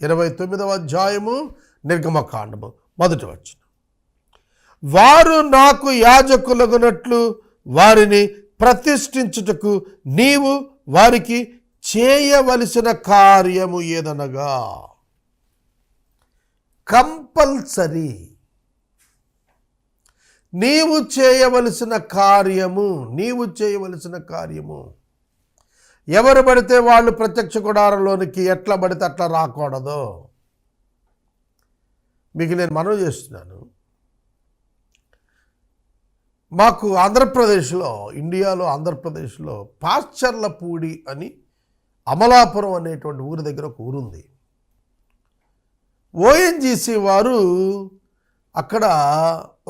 29వ అధ్యాయము నిర్గమకాండము 1వ వచనం. వారు నాకు యాజకులగునట్లు వారిని ప్రతిష్ఠించుటకు నీవు వారికి చేయవలసిన కార్యము ఏదనగా, కంపల్సరీ నీవు చేయవలసిన కార్యము ఎవరు పడితే వాళ్ళు ప్రత్యక్ష గుడారంలోనికి ఎట్లా పడితే అట్లా రాకూడదు. మీకు నేను మనవి చేస్తున్నాను, మాకు ఆంధ్రప్రదేశ్లో, ఇండియాలో ఆంధ్రప్రదేశ్లో పాశ్చర్లపూడి అని అమలాపురం అనేటువంటి ఊరి దగ్గర ఒక ఊరుంది. ఓఎన్జీసీ వారు అక్కడ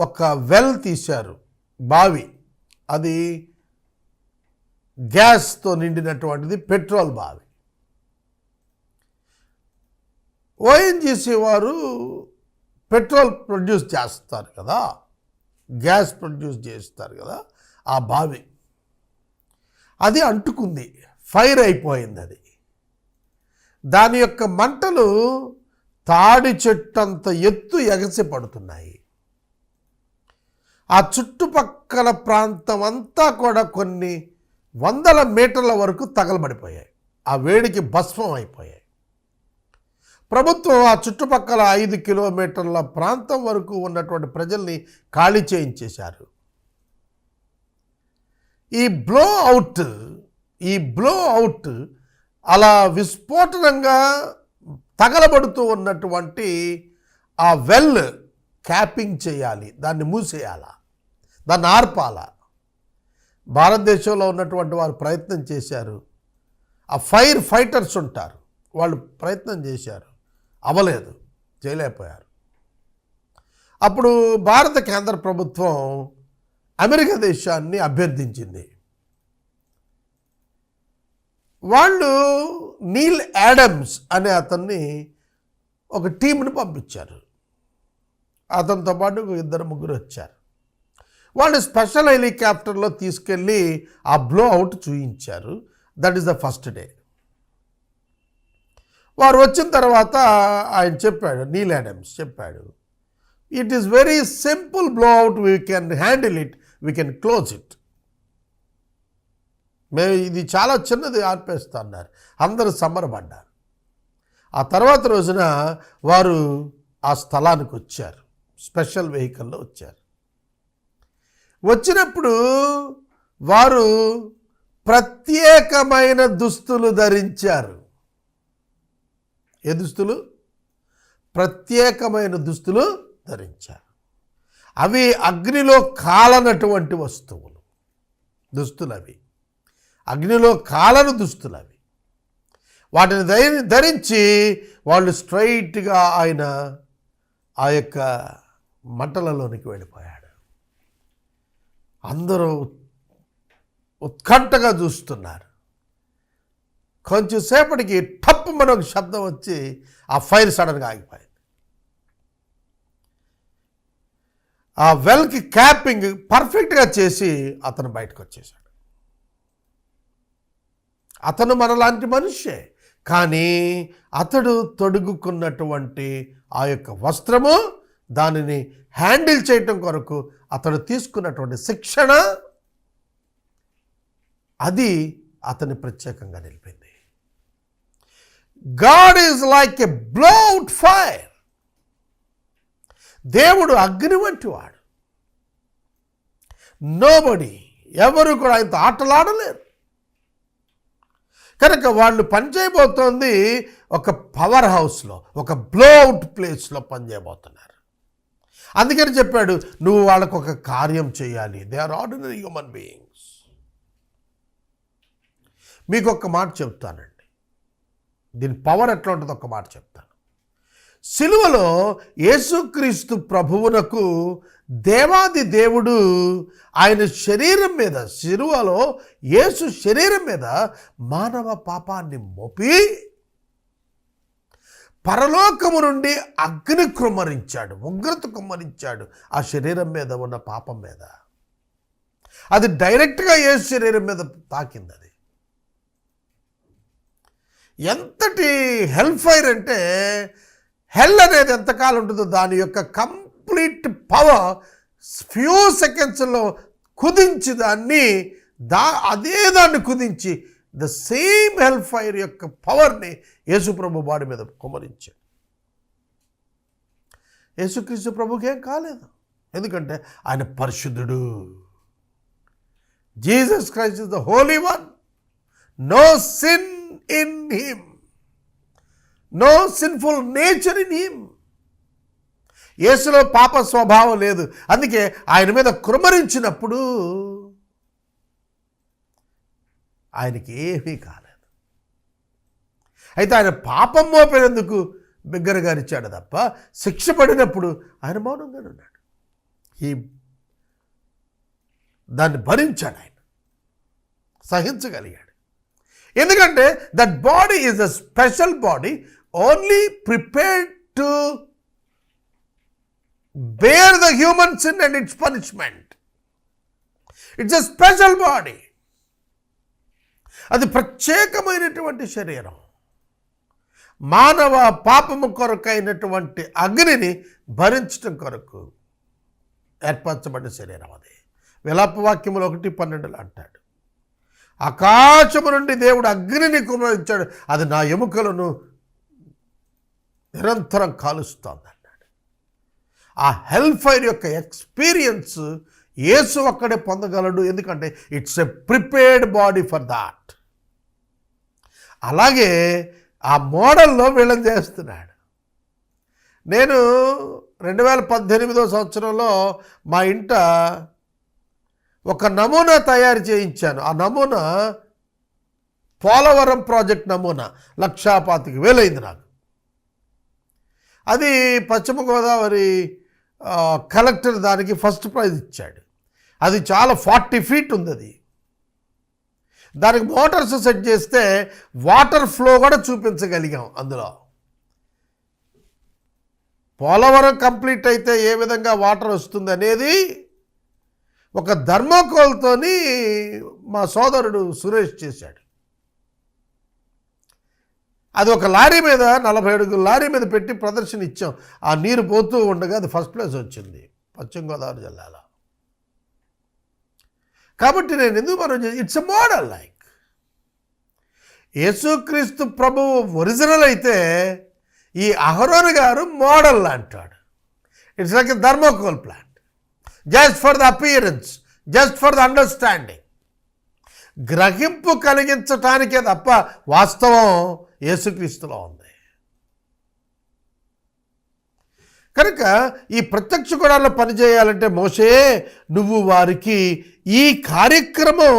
ఒక వెల్ తీశారు, బావి. అది గ్యాస్తో నిండినటువంటిది, పెట్రోల్ బావి. ఓఎన్జీసీ వారు పెట్రోల్ ప్రొడ్యూస్ చేస్తారు కదా, గ్యాస్ ప్రొడ్యూస్ చేస్తారు కదా, ఆ బావి అది అంటుకుంది, ఫైర్ అయిపోయింది. అది దాని యొక్క మంటలు తాడి చెట్టంత ఎత్తు ఎగసి పడుతున్నాయి. ఆ చుట్టుపక్కల ప్రాంతం అంతా కూడా కొన్ని వందల మీటర్ల వరకు తగలబడిపోయాయి, ఆ వేడికి భస్మం అయిపోయాయి. ప్రభుత్వం ఆ చుట్టుపక్కల 5 కిలోమీటర్ల ప్రాంతం వరకు ఉన్నటువంటి ప్రజల్ని ఖాళీ చేయించేశారు. ఈ బ్లో అవుట్ అలా విస్ఫోటనంగా తగలబడుతూ ఉన్నటువంటి ఆ వెల్ క్యాపింగ్ చేయాలి, దాన్ని మూసేయాలా, దాన్ని ఆర్పాలా. భారతదేశంలో ఉన్నటువంటి వారు ప్రయత్నం చేశారు. ఆ ఫైర్ ఫైటర్స్ ఉంటారు, వాళ్ళు ప్రయత్నం చేశారు, అవ్వలేదు, చేయలేకపోయారు. అప్పుడు భారత కేంద్ర ప్రభుత్వం అమెరికా దేశాన్ని అభ్యర్థించింది. వాళ్ళు నీల్ యాడమ్స్ అనే అతన్ని ఒక టీంని పంపించారు. అతనితో పాటు 2-3 వచ్చారు. వాళ్ళు స్పెషల్ హెలికాప్టర్లో తీసుకెళ్ళి ఆ బ్లో అవుట్ చూయించారు. That is the first day. వారు వచ్చిన తర్వాత ఆయన చెప్పాడు, నీల్ యాడమ్స్ చెప్పాడు, it is very simple blow out, we can handle it, we can close it. మేము ఇది చాలా చిన్నది, ఆర్పేస్తా అన్నారు. అందరూ సంబరపడ్డారు. ఆ తర్వాత రోజున వారు ఆ స్థలానికి వచ్చారు, స్పెషల్ వెహికల్లో వచ్చారు. వచ్చినప్పుడు వారు ప్రత్యేకమైన దుస్తులు ధరించారు. ఏ దుస్తులు? ప్రత్యేకమైన దుస్తులు ధరించారు. అవి అగ్నిలో కాలనటువంటి వస్తువులు, దుస్తులు అవి, అగ్నిలో కాలని దుస్తులు అవి. వాటిని ధరించి వాళ్ళు స్ట్రైట్గా ఆయన ఆ యొక్క మంటలలోనికి వెళ్ళిపోయాడు. అందరూ ఉత్కంఠగా చూస్తున్నారు. కొంచెం సేపటికి టప్పు మనకు శబ్దం వచ్చి ఆ ఫైర్ సడన్గా ఆగిపోయింది. ఆ వెల్కి క్యాపింగ్ పర్ఫెక్ట్గా చేసి అతను బయటకు వచ్చేసాడు. అతను మనలాంటి మనిషే, కానీ అతడు తొడుగుకున్నటువంటి ఆ యొక్క వస్త్రము, దానిని హ్యాండిల్ చేయటం కొరకు అతడు తీసుకున్నటువంటి శిక్షణ, అది అతని ప్రత్యేకంగా నిలిపింది. God is like a blowed fire. దేవుడు అగ్ని వంటి వాడు. నోబడి, ఎవరు కూడా ఆయనతో ఆటలాడలేరు. కనుక వాళ్ళు పనిచేయబోతోంది ఒక పవర్ హౌస్లో, ఒక బ్లోఅవుట్ ప్లేస్లో పనిచేయబోతున్నారు. అందుకని చెప్పాడు, నువ్వు వాళ్ళకు ఒక కార్యం చేయాలి. They are ordinary human beings. మీకు ఒక మాట చెప్తానండి, దీని పవర్ ఎట్లా ఉంటుందో ఒక మాట చెప్తాను. సిలువలో యేసుక్రీస్తు ప్రభువునకు దేవాది దేవుడు ఆయన శరీరం మీద, సిలువలో యేసు శరీరం మీద మానవ పాపాన్ని మోపి పరలోకము నుండి అగ్ని కుమ్మరించాడు, ఉగ్రత కుమ్మరించాడు ఆ శరీరం మీద ఉన్న పాపం మీద. అది డైరెక్ట్గా యేసు శరీరం మీద తాకింది. అది ఎంతటి హెల్ ఫైర్ అంటే, హెల్ అనేది ఎంతకాలం ఉంటుందో దాని యొక్క కంప్లీట్ పవర్ ఫ్యూ సెకండ్స్లో కుదించి దాన్ని కుదించి ద సేమ్ హెల్ ఫైర్ యొక్క పవర్ని యేసుప్రభు బాడీ మీద కుమరించాడు. యేసుక్రీస్తు ప్రభుకి ఏం కాలేదు, ఎందుకంటే ఆయన పరిశుద్ధుడు. Jesus Christ is the holy one, no sin in him, no sinful nature in him. యేసులో పాప స్వభావం లేదు, అందుకే ఆయన మీద కృమరించినప్పుడు ఆయనకి ఏమీ కాలేదు. అయితే ఆయన పాపం మోపినందుకు బిగ్గరగా ఇచ్చాడు తప్ప, శిక్ష పడినప్పుడు ఆయన మౌనంగానే ఉన్నాడు. దాన్ని భరించాడు, ఆయన సహించగలిగాడు. ఎందుకంటే that body is a special body, only prepared to bear the human sin and its punishment. It's a special body. అది ప్రత్యేకమైనటువంటి శరీరం. మానవ పాపము కొరకైనటువంటి అగ్నిని భరించడం కొరకు ఏర్పరచబడిన శరీరం అది. విలాపవాక్యములు 1:12 అంటాడు, ఆకాశము నుండి దేవుడు అగ్నిని కుమరించాడు, అది నా ఎముకలను నిరంతరం కాలుస్తోంది. ఆ హెల్ ఫైర్ యొక్క ఎక్స్పీరియన్స్ యేసు ఒక్కడే పొందగలడు, ఎందుకంటే it's a prepared body for that. అలాగే ఆ మోడల్లో వీళ్ళని చేస్తున్నాడు. నేను 2018 సంవత్సరంలో మా ఇంట ఒక నమూనా తయారు చేయించాను. ఆ నమూనా పోలవరం ప్రాజెక్ట్ నమూనా 1,25,000 అయింది నాకు. అది పశ్చిమ గోదావరి కలెక్టర్ దానికి ఫస్ట్ ప్రైజ్ ఇచ్చాడు. అది చాలా 40 feet ఉంది. అది దానికి మోటార్స్ సెట్ చేస్తే వాటర్ ఫ్లో కూడా చూపించగలిగాం. అందులో పోలవరం కంప్లీట్ అయితే ఏ విధంగా వాటర్ వస్తుంది అనేది ఒక థర్మోకోల్తోని మా సోదరుడు సురేష్ చేశాడు. అది ఒక లారీ మీద 40 అడుగుల లారీ మీద పెట్టి ప్రదర్శన ఇచ్చాం. ఆ నీరు పోతూ ఉండగా అది ఫస్ట్ ప్లేస్ వచ్చింది పశ్చిమ గోదావరి జిల్లాలో. కాబట్టి నేను ఎందుకు ఇట్స్ ఎ మోడల్. లైక్ యేసుక్రీస్తు ప్రభువు ఒరిజినల్ అయితే ఈ అహరోను గారు మోడల్ అంటాడు. It's like a thermocol plant, just for the appearance, just for the understanding, గ్రహింపు కలిగించటానికే తప్ప వాస్తవం యేసుక్రీస్తులో ఉంది. కనుక ఈ ప్రత్యక్ష గుణాల్లో పనిచేయాలంటే మోషే నువ్వు వారికి ఈ కార్యక్రమం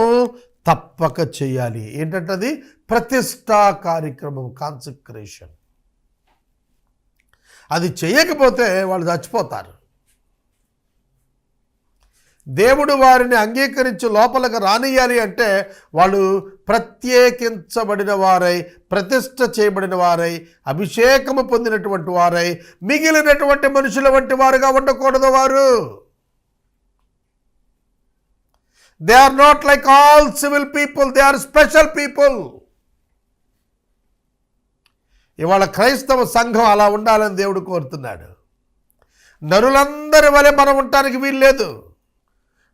తప్పక చేయాలి. ఏంటంటే అది ప్రతిష్టా కార్యక్రమం, కాన్సక్రేషన్. అది చేయకపోతే వాళ్ళు చచ్చిపోతారు. దేవుడు వారిని అంగీకరించి లోపలికి రానియాలి అంటే వాళ్ళు ప్రత్యేకించబడిన వారై, ప్రతిష్ట చేయబడిన వారై, అభిషేకము పొందినటువంటి వారై, మిగిలినటువంటి మనుషుల వంటి వారుగా ఉండకూడదు. వారు they are not like all civil people, they are special people. ఇవాళ క్రైస్తవ సంఘం అలా ఉండాలని దేవుడు కోరుతున్నాడు. నరులందరి వలె మనం ఉండటానికి వీల్లేదు.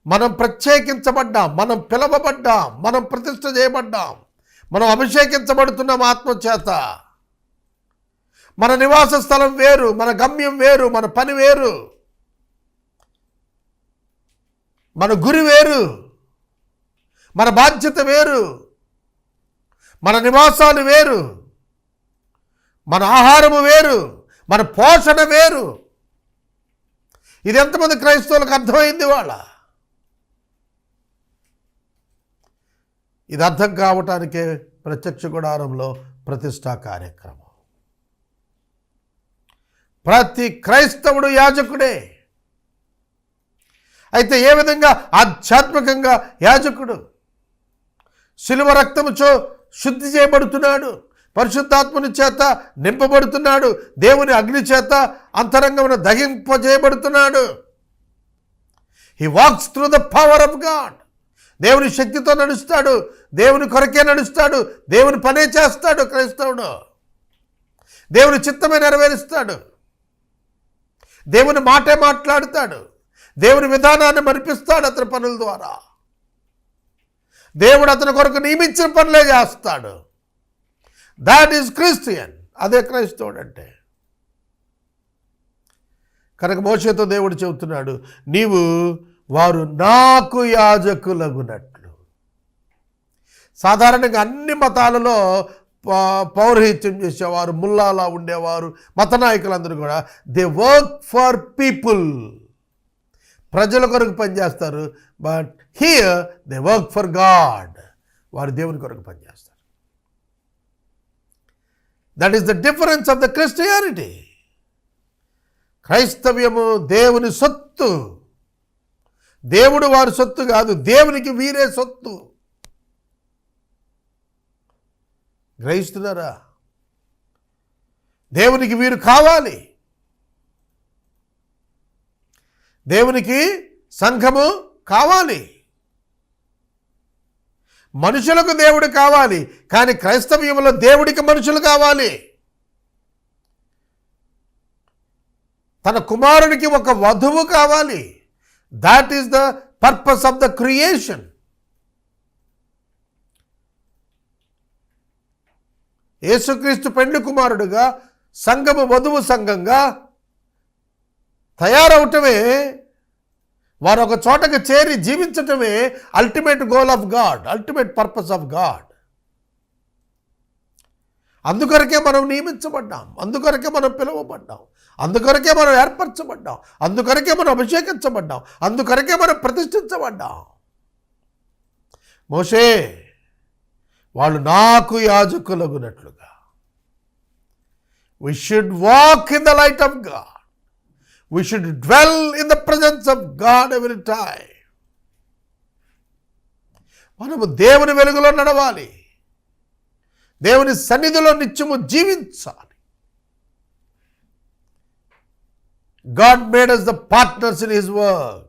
మనం ప్రత్యేకించబడ్డాం, మనం పిలవబడ్డాం, మనం ప్రతిష్ట చేయబడ్డాం, మనం అభిషేకించబడుతున్నాం ఆత్మచేత. మన నివాస స్థలం వేరు, మన గమ్యం వేరు, మన పని వేరు, మన గురి వేరు, మన బాధ్యత వేరు, మన నివాసాలు వేరు, మన ఆహారము వేరు, మన పోషణ వేరు. ఇది ఎంతమంది క్రైస్తవులకు అర్థమైంది వాళ్ళ? ఇది అర్థం కావటానికే ప్రత్యక్ష గుడారంలో ప్రతిష్టా కార్యక్రమం. ప్రతి క్రైస్తవుడు యాజకుడే. అయితే ఏ విధంగా ఆధ్యాత్మికంగా యాజకుడు శిలువ రక్తముచో శుద్ధి చేయబడుతున్నాడు, పరిశుద్ధాత్మని చేత నింపబడుతున్నాడు, దేవుని అగ్ని చేత అంతరంగమును దహింపజేయబడుతున్నాడు. He walks through the power of God. దేవుని శక్తితో నడుస్తాడు, దేవుని కొరకే నడుస్తాడు, దేవుని పనే చేస్తాడు. క్రైస్తవుడు దేవుని చిత్తమే నెరవేరుస్తాడు, దేవుని మాటే మాట్లాడుతాడు, దేవుని విధానాన్ని మరిపిస్తాడు అతని పనుల ద్వారా. దేవుడు అతని కొరకు నియమించిన పనులే చేస్తాడు. That is Christian. అదే క్రైస్తవుడు అంటే. కనుక మోషేతో దేవుడు చెబుతున్నాడు, నీవు వారు నాకు యాజకులగునట్లు. సాధారణంగా అన్ని మతాలలో పౌరహిత్యం చేసేవారు, ముల్లాలా ఉండేవారు, మత నాయకులందరూ కూడా దే వర్క్ ఫర్ పీపుల్, ప్రజల కొరకు పనిచేస్తారు. But here they work for God, వారు దేవుని కొరకు పనిచేస్తారు. That is the difference of the Christianity. క్రైస్తవ్యము దేవుని సొత్తు. దేవుడు వారి సొత్తు కాదు, దేవునికి వీరే సొత్తు. గ్రహిస్తున్నారా? దేవునికి వీరు కావాలి. దేవునికి సంఘము కావాలి. మనుషులకు దేవుడు కావాలి, కానీ క్రైస్తవ్యంలో దేవుడికి మనుషులు కావాలి. తన కుమారునికి ఒక వధువు కావాలి. That is the purpose of the creation. యేసుక్రీస్తు పెండ్లి కుమారుడుగా, సంఘము వధువు సంఘంగా తయారవటమే, వారు ఒక చోటకు చేరి జీవించటమే ultimate goal of God, ultimate purpose of God. అందుకొరకే మనం నియమించబడ్డాం, అందుకొరకే మనం పిలువబడ్డాం, అందుకొరకే మనం ఏర్పరచబడ్డాం, అందుకొరకే మనం అభిషేకించబడ్డాం, అందుకొరకే మనం ప్రతిష్ఠించబడ్డాం. మోషే వాళ్ళు నాకు యాజకులగునట్లుగా. We should walk in the light of God. We should dwell in the presence of God every time. మనము దేవుని వెలుగులో నడవాలి, దేవుని సన్నిధిలో నిత్యము జీవించాలి. God made us the partners in His work.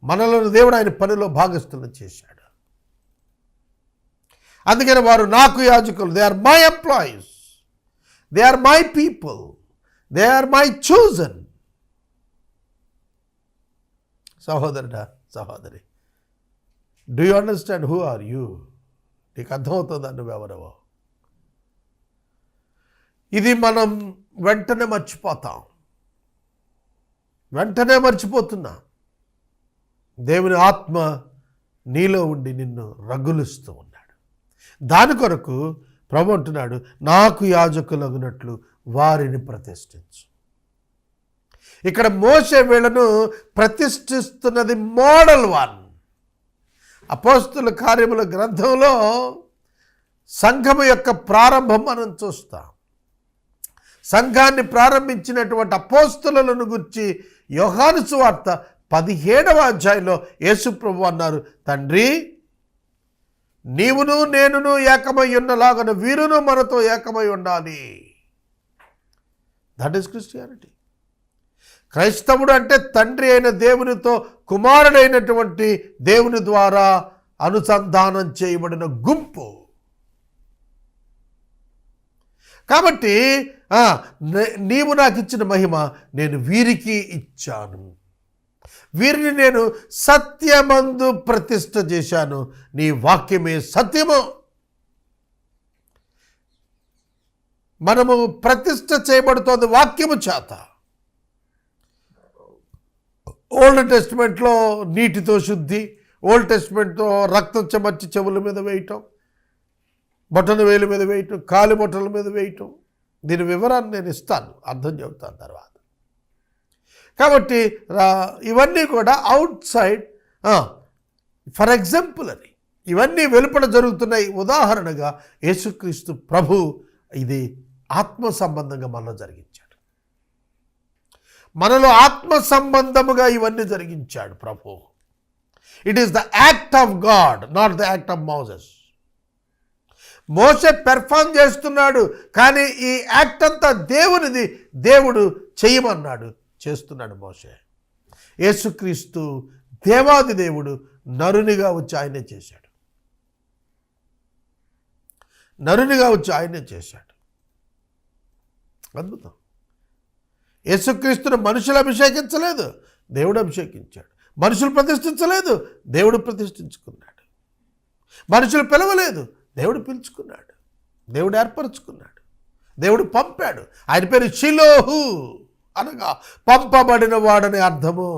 మనలను దేవుడు ఆయన పనిలో భాగస్థులను చేశాడు. అందుకని వారు నాకు యాజకులు. They are my employees, they are my people, they are my chosen. సహోదరుడా, సహోదరి, do you understand who are you? నీకు అర్థమవుతుందా నువ్వెవరవో? ఇది మనం వెంటనే మర్చిపోతాం, వెంటనే మర్చిపోతున్నాం. దేవుని ఆత్మ నీలో ఉండి నిన్ను రగులుస్తూ ఉన్నాడు. దాని కొరకు ప్రభు అంటున్నాడు, నాకు యాజకులగునట్లు వారిని ప్రతిష్ఠించు. ఇక్కడ మోషే వీళ్ళను ప్రతిష్ఠిస్తున్నది మోడల్ 1. అపోస్తుల కార్యముల గ్రంథంలో సంఘము యొక్క ప్రారంభం మనం చూస్తాం. సంఘాన్ని ప్రారంభించినటువంటి అపోస్తులను గురించి యోహాను సువార్త 17వ అధ్యాయంలో యేసు ప్రభు అన్నారు, తండ్రి నీవును నేనును ఏకమై ఉన్నలాగన వీరును మనతో ఏకమై ఉండాలి. That is Christianity. క్రైస్తవుడు అంటే తండ్రి అయిన దేవునితో కుమారుడైనటువంటి దేవుని ద్వారా అనుసంధానం చేయబడిన గుంపు. కాబట్టి నీవు నాకు ఇచ్చిన మహిమ నేను వీరికి ఇచ్చాను, వీరిని నేను సత్యమందు ప్రతిష్ఠ చేశాను, నీ వాక్యమే సత్యము. మనము ప్రతిష్ఠ చేయబడుతోంది వాక్యము చేత. ఓల్డ్ టెస్టిమెంట్లో నీటితో శుద్ధి, ఓల్డ్ టెస్టిమెంట్తో రక్తం చెమర్చి చెవుల మీద వేయటం, బొట్టన వేలు మీద వేయటం, కాలి బొట్టల మీద వేయటం. దీని వివరాన్ని నేను ఇస్తాను, అర్థం చెబుతాను తర్వాత. కాబట్టి ఇవన్నీ కూడా అవుట్ సైడ్, ఫర్ ఎగ్జాంపుల్ అని ఇవన్నీ వెలుపల జరుగుతున్నాయి. ఉదాహరణగా యేసుక్రీస్తు ప్రభు ఇది ఆత్మ సంబంధంగా మనలో జరిగించాడు. మనలో ఆత్మ సంబంధముగా ఇవన్నీ జరిగించాడు ప్రభు. It is the act of God, not the act of Moses. మోసే పెర్ఫార్మ్ చేస్తున్నాడు, కానీ ఈ యాక్ట్ అంతా దేవునిది. దేవుడు చేయమన్నాడు, చేస్తున్నాడు మోసే. యేసుక్రీస్తు దేవాది దేవుడు నరునిగా వచ్చి ఆయనే చేశాడు. నరునిగా వచ్చి ఆయనే చేశాడు. అద్భుతం. యేసుక్రీస్తును మనుషులు అభిషేకించలేదు, దేవుడు అభిషేకించాడు. మనుషులు ప్రతిష్ఠించలేదు, దేవుడు ప్రతిష్ఠించుకున్నాడు. మనుషులు పిలవలేదు, దేవుడు పిలుచుకున్నాడు. దేవుడు ఏర్పరచుకున్నాడు, దేవుడు పంపాడు. ఆయన పేరు షిలోహు అనగా పంపబడిన వాడని అర్థము.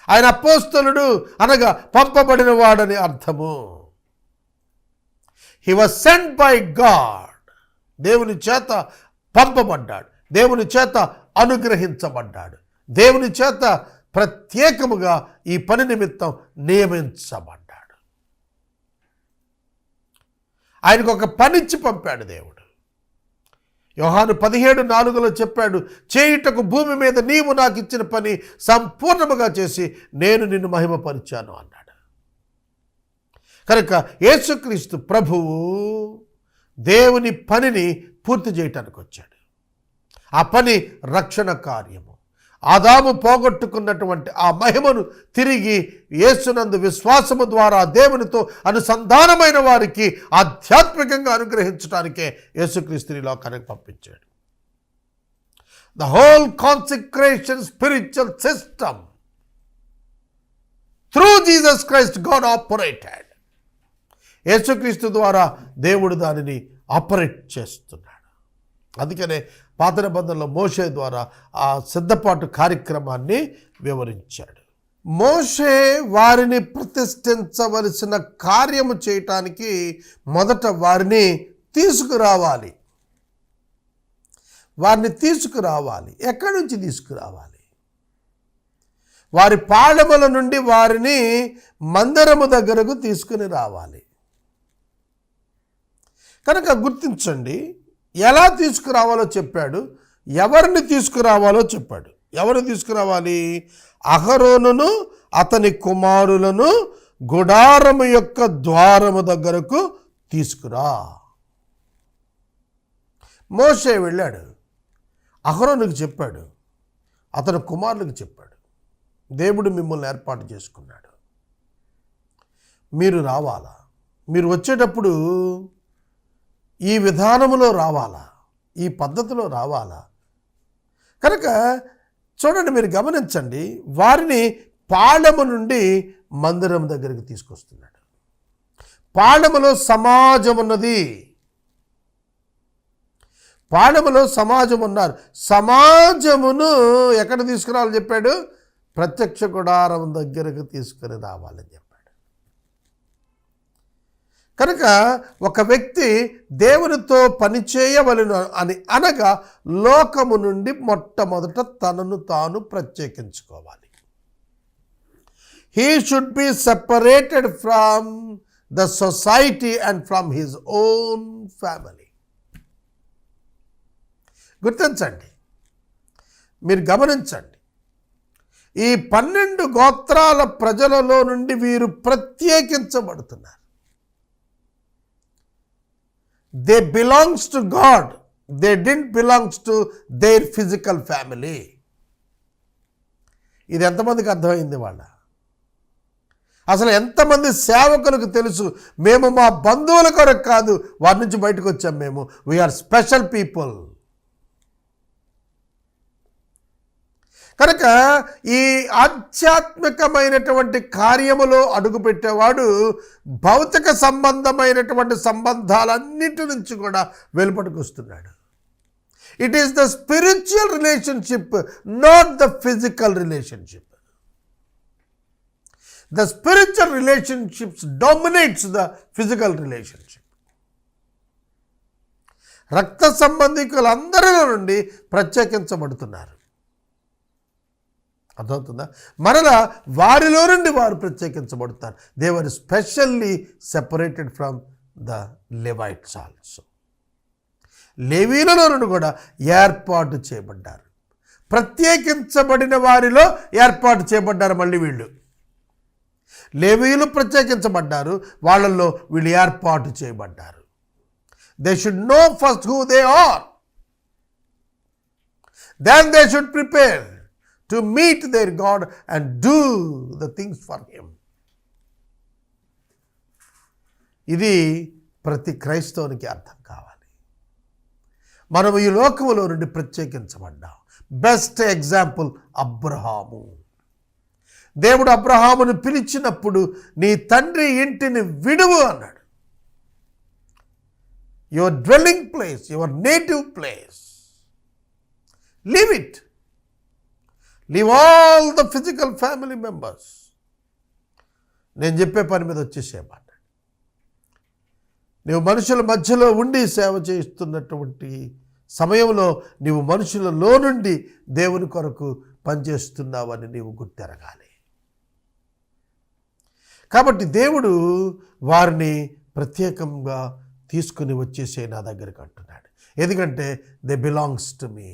ఆయన అపోస్తలుడు అనగా పంపబడిన వాడని అర్థము. He was sent by God. దేవుని చేత పంపబడ్డాడు, దేవుని చేత అనుగ్రహించబడ్డాడు, దేవుని చేత ప్రత్యేకముగా ఈ పని నిమిత్తం నియమించబడ్డాడు. ఆయనకు ఒక పనిచ్చి పంపాడు దేవుడు. యోహాను 17:4 చెప్పాడు, చేయుటకు భూమి మీద నీవు నాకు ఇచ్చిన పని సంపూర్ణముగా చేసి నేను నిన్ను మహిమపరిచాను అన్నాడు. కనుక యేసుక్రీస్తు ప్రభువు దేవుని పనిని పూర్తి చేయటానికి వచ్చాడు. ఆ పని రక్షణ కార్యము. ఆదాము పోగొట్టుకున్నటువంటి ఆ మహిమను తిరిగి యేసునందు విశ్వాసము ద్వారా దేవునితో అనుసంధానమైన వారికి ఆధ్యాత్మికంగా అనుగ్రహించడానికే యేసుక్రీస్తుని లోకానికి పంపించాడు. The whole consecration spiritual system through Jesus Christ God operated. యేసుక్రీస్తు ద్వారా దేవుడు దానిని ఆపరేట్ చేస్తున్నాడు. అందుకనే పాత నిబంధనలో మోషే ద్వారా ఆ సిద్ధపాటు కార్యక్రమాన్ని వివరించాడు. మోషే వారిని ప్రతిష్ఠించవలసిన కార్యము చేయటానికి మొదట వారిని తీసుకురావాలి. ఎక్కడి నుంచి తీసుకురావాలి? వారి పాళెముల నుండి వారిని మందిరము దగ్గరకు తీసుకుని రావాలి. కనుక గుర్తించండి, ఎలా తీసుకురావాలో చెప్పాడు, ఎవరిని తీసుకురావాలో చెప్పాడు. ఎవరు తీసుకురావాలి? అహరోనును అతని కుమారులను గుడారము యొక్క ద్వారము దగ్గరకు తీసుకురా. మోషే వెళ్ళాడు, అహరోనుకు చెప్పాడు, అతని కుమారులకు చెప్పాడు, దేవుడు మిమ్మల్ని ఏర్పాటు చేసుకున్నాడు, మీరు రావాలా, మీరు వచ్చేటప్పుడు ఈ విధానములో రావాలా, ఈ పద్ధతిలో రావాలా. కనుక చూడండి, మీరు గమనించండి, వారిని పాళెము నుండి మందిరం దగ్గరికి తీసుకొస్తున్నాడు. పాళెములో సమాజం ఉన్నది, పాళెములో సమాజం ఉన్నారు. సమాజమును ఎక్కడ తీసుకురావాలని చెప్పాడు? ప్రత్యక్ష గుడారం దగ్గరకు తీసుకుని రావాలని చెప్పాడు. కనుక ఒక వ్యక్తి దేవునితో పనిచేయవలెను అని అనగా లోకము నుండి మొట్టమొదట తనను తాను ప్రత్యేకించుకోవాలి. He should be separated from the society and from his own family. గుర్తించండి, మీరు గమనించండి, ఈ 12 గోత్రాల ప్రజలలో నుండి వీరు ప్రత్యేకించబడుతున్నారు. They belongs to God. They didn't belongs to their physical family. ఇది ఎంతమందికి అర్థమైంది? అసలు ఎంతమంది సేవకులకు తెలుసు, మేము మా బంధువుల కొరకు కాదు వారి నుంచి బయటకు వచ్చాం, మేము వీఆర్ స్పెషల్ పీపుల్. కనుక ఈ ఆధ్యాత్మికమైనటువంటి కార్యములో అడుగుపెట్టేవాడు భౌతిక సంబంధమైనటువంటి సంబంధాలన్నిటి నుంచి కూడా వెలుపటికి వస్తున్నాడు. It is the spiritual relationship, not the physical relationship. The spiritual relationships dominates the physical relationship. రక్త సంబంధికులందరిలో నుండి ప్రత్యేకించబడుతున్నారు. అర్థమవుతుందా? మరలా వారిలో నుండి వారు ప్రత్యేకించబడతారు. They were specially separated from the Levites also. లేవీలలో నుండి కూడా ఏర్పాటు చేయబడ్డారు. ప్రత్యేకించబడిన వారిలో ఏర్పాటు చేయబడ్డారు. మళ్ళీ వీళ్ళు లేవీయులు ప్రత్యేకించబడ్డారు, వాళ్ళల్లో వీళ్ళు ఏర్పాటు చేయబడ్డారు. They should know first who they are, then they should prepare to meet their God and do the things for him. ఇది ప్రతి క్రైస్తవునికి అర్థం కావాలి. మనం ఈ లోకములో నుండి ప్రత్యేకించబడ్డాం. Best example Abraham. దేవుడు అబ్రహామును పిలిచినప్పుడు నీ తండ్రి ఇంటిని విడువు అన్నాడు. Your dwelling place, your native place, leave it. Leave all the physical family members. నేను చెప్పే పని మీద వచ్చేసేయమాట. నీవు మనుషుల మధ్యలో ఉండి సేవ చేస్తున్నటువంటి సమయంలో నీవు మనుషులలో నుండి దేవుని కొరకు పనిచేస్తున్నావని నీవు గుర్తెరగాలి. కాబట్టి దేవుడు వారిని ప్రత్యేకంగా తీసుకుని వచ్చేసే నా దగ్గరికి అంటున్నాడు. ఎందుకంటే దే బిలాంగ్స్ టు మీ.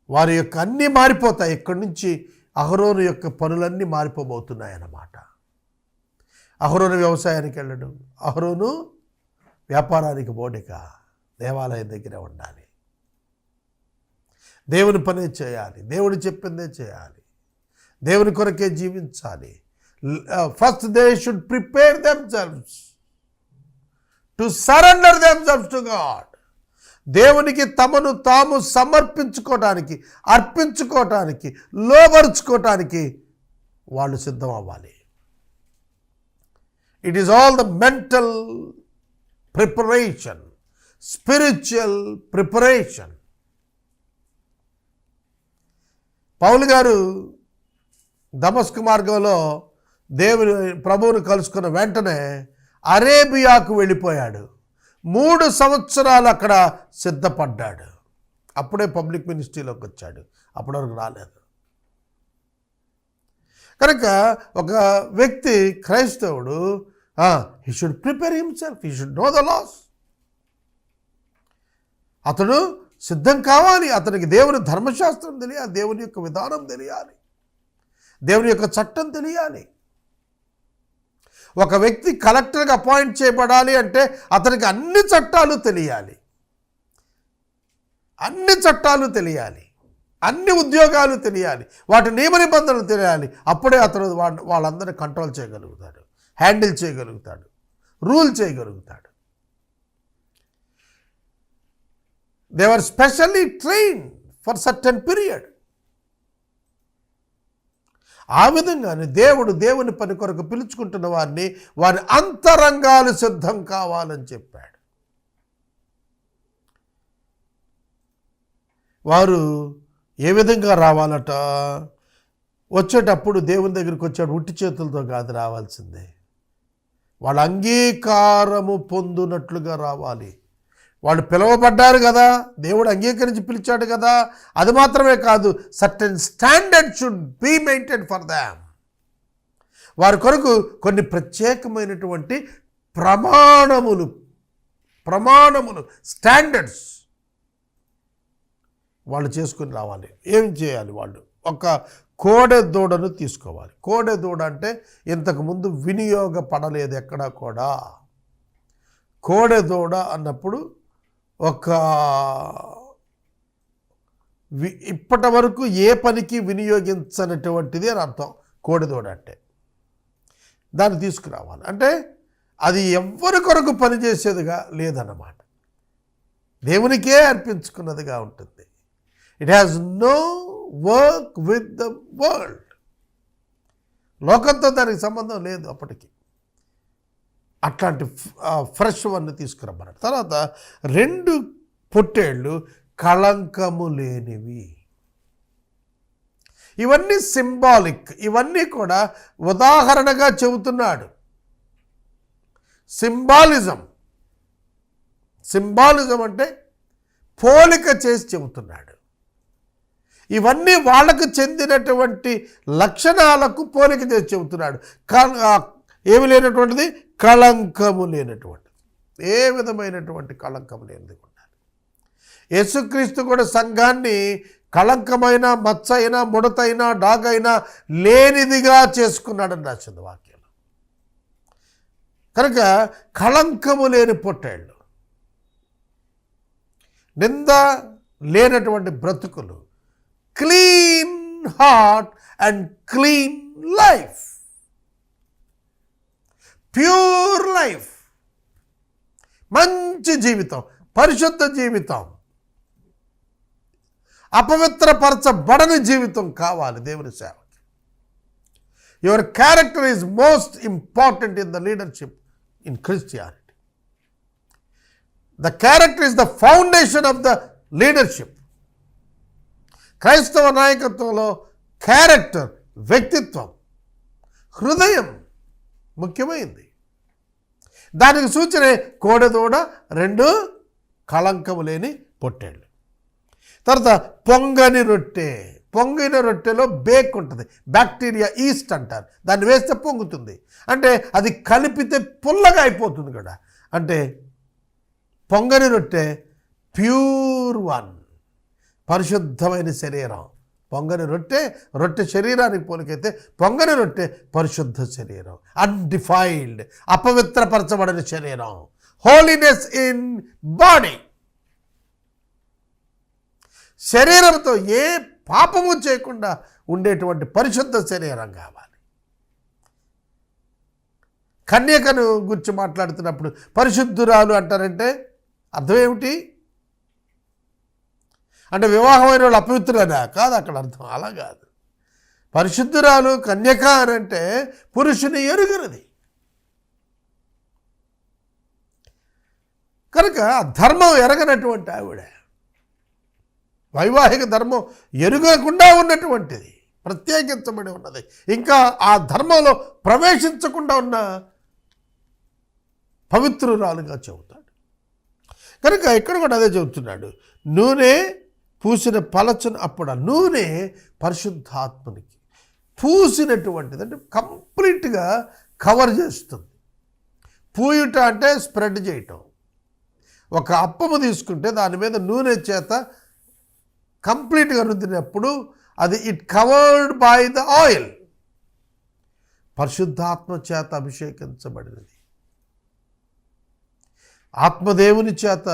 వారి యొక్క అన్నీ మారిపోతాయి. ఇక్కడి నుంచి అహరోను యొక్క పనులన్నీ మారిపోబోతున్నాయి అన్నమాట. అహరోను వ్యవసాయానికి వెళ్ళడు, అహరోను వ్యాపారానికి పోడిక, దేవాలయం దగ్గర ఉండాలి, దేవుని పనే చేయాలి, దేవుడు చెప్పిందే చేయాలి, దేవుని కొరకే జీవించాలి. First they should prepare themselves to surrender themselves to God. దేవునికి తమను తాము సమర్పించుకోవటానికి, అర్పించుకోవటానికి, లోబరుచుకోవటానికి వాళ్ళు సిద్ధం అవ్వాలి. It is all the mental preparation, spiritual preparation. పౌలు గారు దమస్కు మార్గంలో ప్రభువును కలుసుకున్న వెంటనే అరేబియాకు వెళ్ళిపోయాడు. 3 సంవత్సరాలు అక్కడ సిద్ధపడ్డాడు. అప్పుడే పబ్లిక్ మినిస్ట్రీలోకి వచ్చాడు, అప్పటి వరకు రాలేదు. కనుక ఒక వ్యక్తి క్రైస్తవుడు he should prepare himself, he should know the laws. అతడు సిద్ధం కావాలి. అతనికి దేవుని ధర్మశాస్త్రం తెలియాలి, దేవుని యొక్క విధానం తెలియాలి, దేవుని యొక్క చట్టం తెలియాలి. ఒక వ్యక్తి కలెక్టర్గా అపాయింట్ చేయబడాలి అంటే అతనికి అన్ని చట్టాలు తెలియాలి, అన్ని చట్టాలు తెలియాలి, అన్ని ఉద్యోగాలు తెలియాలి, వాటి నియమ నిబంధనలు తెలియాలి. అప్పుడే అతను వాళ్ళందరినీ కంట్రోల్ చేయగలుగుతాడు, హ్యాండిల్ చేయగలుగుతాడు, రూల్ చేయగలుగుతాడు. They are specially trained for certain period. ఆ విధంగానే దేవుని పని కొరకు పిలుచుకుంటున్న వారిని వారి అంతరంగాలు సిద్ధం కావాలని చెప్పాడు. వారు ఏ విధంగా రావాలట? వచ్చేటప్పుడు దేవుని దగ్గరికి వచ్చాడు ఉట్టి చేతులతో కాదు రావాల్సిందే, వాళ్ళ అంగీకారము పొందునట్లుగా రావాలి. వాళ్ళు పిలువబడ్డారు కదా, దేవుడు అంగీకరించి పిలిచాడు కదా. అది మాత్రమే కాదు, certain standard should be maintain for them. వారి కొరకు కొన్ని ప్రత్యేకమైనటువంటి ప్రమాణములు స్టాండర్డ్స్ వాళ్ళు చేసుకుని రావాలి. ఏం చేయాలి? వాళ్ళు ఒక కోడె దూడను తీసుకోవాలి. కోడె దూడ అంటే ఇంతకుముందు వినియోగపడలేదు ఎక్కడా కూడా. కోడె దూడ అన్నప్పుడు ఇప్పటి వరకు ఏ పనికి వినియోగించనటువంటిది అని అర్థం. కోడె దూడ అంటే దాన్ని తీసుకురావాలి. అంటే అది ఎవ్వరి కొరకు పనిచేసేదిగా లేదన్నమాట, దేవునికే అర్పించుకున్నదిగా ఉంటుంది. It has no work with the world. లోకంతో దానికి సంబంధం లేదు అప్పటికి. అట్లాంటి ఫ్రెష్ వన్ తీసుకురమ్మన్నాడు. తర్వాత 2 పొట్టేళ్ళు కళంకము లేనివి. ఇవన్నీ సింబాలిక్, ఇవన్నీ కూడా ఉదాహరణగా చెబుతున్నాడు. సింబాలిజం అంటే పోలిక చేసి చెబుతున్నాడు. ఇవన్నీ వాళ్ళకు చెందినటువంటి లక్షణాలకు పోలిక చేసి చెబుతున్నాడు. ఏమి లేనటువంటిది? కళంకము లేనటువంటిది. ఏ విధమైనటువంటి కళంకము లేనిది ఉండాలి. యేసుక్రీస్తు కూడా సంఘాన్ని కళంకమైన, మచ్చైనా, ముడతైనా, డాగైనా లేనిదిగా చేసుకున్నాడని రాసింది వాక్యంలో. కనుక కళంకము లేని పొట్టేళ్ళు, నింద లేనటువంటి బ్రతుకులు, clean heart and clean life, pure life, మంచి జీవితం, పరిశుద్ధ జీవితం, అపవిత్రపరచబడని జీవితం కావాలి దేవుని సేవకి. Your character is most important in the leadership in Christianity. The character is the foundation of the leadership. క్రైస్తవ నాయకత్వంలో క్యారెక్టర్, వ్యక్తిత్వం, హృదయం ముఖ్యమైంది. దానికి సూచనే కోడెదూడ, 2 కళంకము లేని పొట్టేళ్ళు. తర్వాత పొంగని రొట్టె. పొంగిన రొట్టెలో బేక్ ఉంటుంది, బ్యాక్టీరియా, ఈస్ట్ అంటారు. దాన్ని వేస్తే పొంగుతుంది, అంటే అది కలిపితే పుల్లగా అయిపోతుంది కదా. అంటే పొంగని రొట్టె ప్యూర్ వన్, పరిశుద్ధమైన శరీరం. పొంగని రొట్టె శరీరానికి పోలికైతే పొంగని రొట్టె పరిశుద్ధ శరీరం, అన్డిఫైల్డ్, అపవిత్రపరచబడిన శరీరం, హోలీనెస్ ఇన్ బాడీ. శరీరంతో ఏ పాపము చేయకుండా ఉండేటువంటి పరిశుద్ధ శరీరం కావాలి. కన్యకను గురించి మాట్లాడుతున్నప్పుడు పరిశుద్ధురాలు అంటారంటే అర్థం ఏమిటి? అంటే వివాహమైన వాళ్ళు అపవిత్రులనా? కాదు, అక్కడ అర్థం అలా కాదు. పరిశుద్ధురాలు, కన్యక అని అంటే పురుషుని ఎరుగనిది. కనుక ధర్మం ఎరగనటువంటి ఆవిడ, వైవాహిక ధర్మం ఎరుగకుండా ఉన్నటువంటిది, ప్రత్యేకించబడి ఉన్నది, ఇంకా ఆ ధర్మంలో ప్రవేశించకుండా ఉన్న పవిత్రురాలుగా చెబుతాడు. కనుక ఇక్కడ కూడా అదే చెబుతున్నాడు. నూనె పూసిన పలచను, అప్పుడు ఆ నూనె పరిశుద్ధాత్మనికి పూసినటువంటిది, అంటే కంప్లీట్గా కవర్ చేస్తుంది. పూయుట అంటే స్ప్రెడ్ చేయటం. ఒక అప్పము తీసుకుంటే దాని మీద నూనె చేత కంప్లీట్గా రుద్దినప్పుడు అది it covered by the oil, పరిశుద్ధాత్మ చేత అభిషేకించబడినది, ఆత్మదేవుని చేత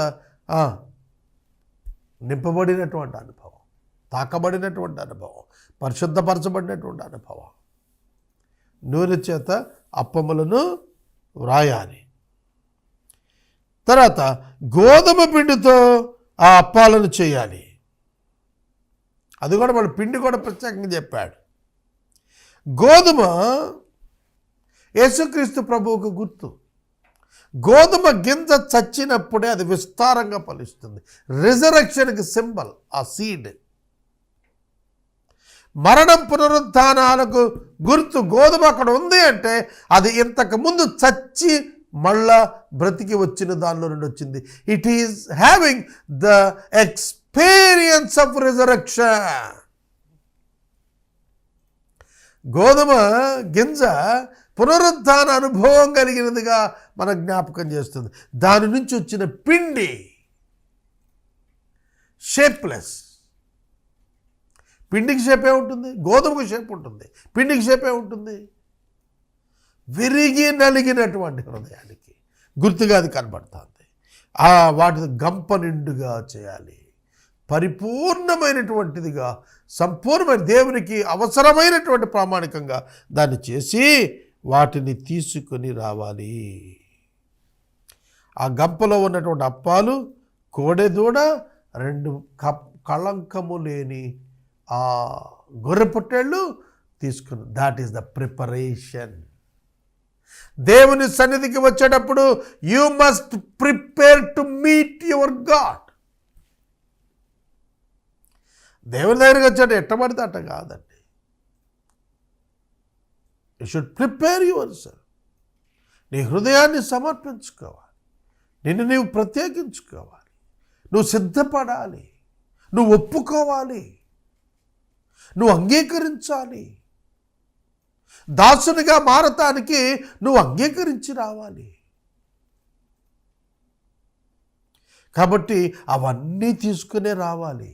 నింపబడినటువంటి అనుభవం, తాకబడినటువంటి అనుభవం, పరిశుద్ధపరచబడినటువంటి అనుభవం. నూనె చేత అప్పములను వ్రాయాలి. తర్వాత గోధుమ పిండితో ఆ అప్పాలను చేయాలి. అది కూడా వాడు పిండి కూడా ప్రత్యేకంగా చెప్పాడు. గోధుమ యేసుక్రీస్తు ప్రభువుకు గుర్తు. గోధుమ గింజ చచ్చినప్పుడే అది విస్తారంగా ఫలిస్తుంది. రిజరెక్షన్కి సింబల్ ఆ సీడ్. మరణం పునరుత్థానాలకు గుర్తు గోధుమ అక్కడ ఉంది అంటే అది ఇంతకు ముందు చచ్చి మళ్ళా బ్రతికి వచ్చిన దానిలో నుండి వచ్చింది. It is having the experience of resurrection. గోధుమ గింజ పునరుత్థాన అనుభవం కలిగినదిగా మన జ్ఞాపకం చేస్తుంది. దాని నుంచి వచ్చిన పిండి షేప్లెస్. పిండికి షేపే ఉంటుంది, గోధుమకు షేప్ ఉంటుంది, పిండికి షేపే ఉంటుంది. విరిగి నలిగినటువంటి హృదయానికి గుర్తుగా అది కనబడుతుంది. వాటి గంప నిండుగా చేయాలి, పరిపూర్ణమైనటువంటిదిగా, సంపూర్ణమైన దేవునికి అవసరమైనటువంటి ప్రామాణికంగా దాన్ని చేసి వాటిని తీసుకొని రావాలి. ఆ గంపలో ఉన్నటువంటి అప్పాలు, కోడెదూడ, 2 కళంకము లేని ఆ గొర్రె పొట్టేళ్ళు తీసుకుని, దాట్ ఈస్ ద ప్రిపరేషన్. దేవుని సన్నిధికి వచ్చేటప్పుడు you must prepare to meet your God. దేవుని దగ్గరికి వచ్చాడు ఎట్టబడితే అట్ట కాదండి. You should prepare your self. నీ హృదయాన్ని సమర్పించుకోవాలి, నిన్ను నీవు ప్రత్యేకించుకోవాలి, నువ్వు సిద్ధపడాలి, నువ్వు ఒప్పుకోవాలి, నువ్వు అంగీకరించాలి. దాసునిగా మారటానికి నువ్వు అంగీకరించి రావాలి. కాబట్టి అవన్నీ తీసుకునే రావాలి.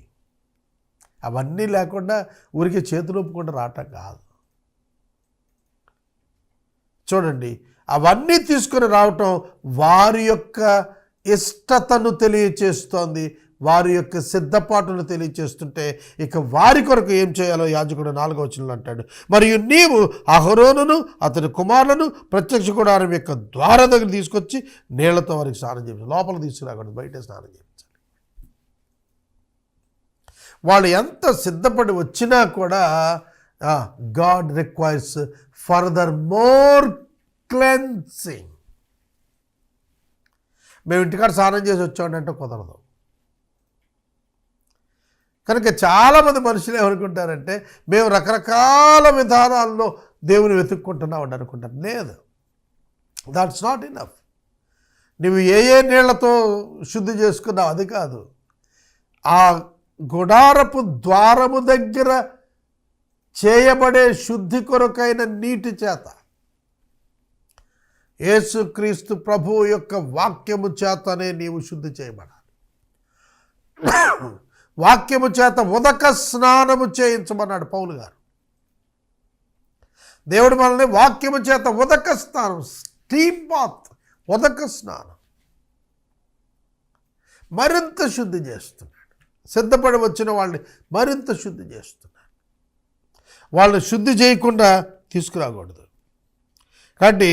అవన్నీ లేకుండా ఊరికి చేతులు ఒప్పుకుండా రావటం కాదు. చూడండి, అవన్నీ తీసుకుని రావటం వారి యొక్క ఇష్టతను తెలియచేస్తోంది, వారి యొక్క సిద్ధపాటును తెలియచేస్తుంటే ఇక వారి కొరకు ఏం చేయాలో యాజకుడు 4వ వచనంలో అంటాడు. మరియు నీవు అహరోనును అతని కుమారులను ప్రత్యక్ష గుడారం యొక్క ద్వారం దగ్గర తీసుకొచ్చి నీళ్లతో వారికి స్నానం చేయించాలి. లోపల తీసుకురాకూడదు, బయట స్నానం చేయించాలి. వాళ్ళు ఎంత సిద్ధపడి వచ్చినా కూడా God requires further more cleansing. మేము ఇంటికాడ స్నానం చేసి వచ్చామంటే కుదరదు. కనుక చాలామంది మనుషులు ఏమనుకుంటారంటే మేము రకరకాల విధానాల్లో దేవుని వెతుక్కుంటున్నామని అనుకుంటారు. లేదు, దాట్స్ నాట్ ఇనఫ్. నువ్వు ఏ నీళ్లతో శుద్ధి చేసుకున్నావు అది కాదు, ఆ గుడారపు ద్వారము దగ్గర చేయబడే శుద్ధి కొరకైన నీటి చేత, యేసుక్రీస్తు ప్రభువు యొక్క వాక్యము చేతనే నీవు శుద్ధి చేయబడాలి. వాక్యము చేత ఉదక స్నానము చేయించమన్నాడు పౌలు గారు. దేవుడు మనల్ని వాక్యము చేత ఉదక స్నానం, స్టీమ్ బాత్, ఉదక స్నానం మరింత శుద్ధి చేస్తున్నాడు. సిద్ధపడి వచ్చిన వాళ్ళని మరింత శుద్ధి చేస్తున్నాడు. వాళ్ళని శుద్ధి చేయకుండా తీసుకురాకూడదు. కాబట్టి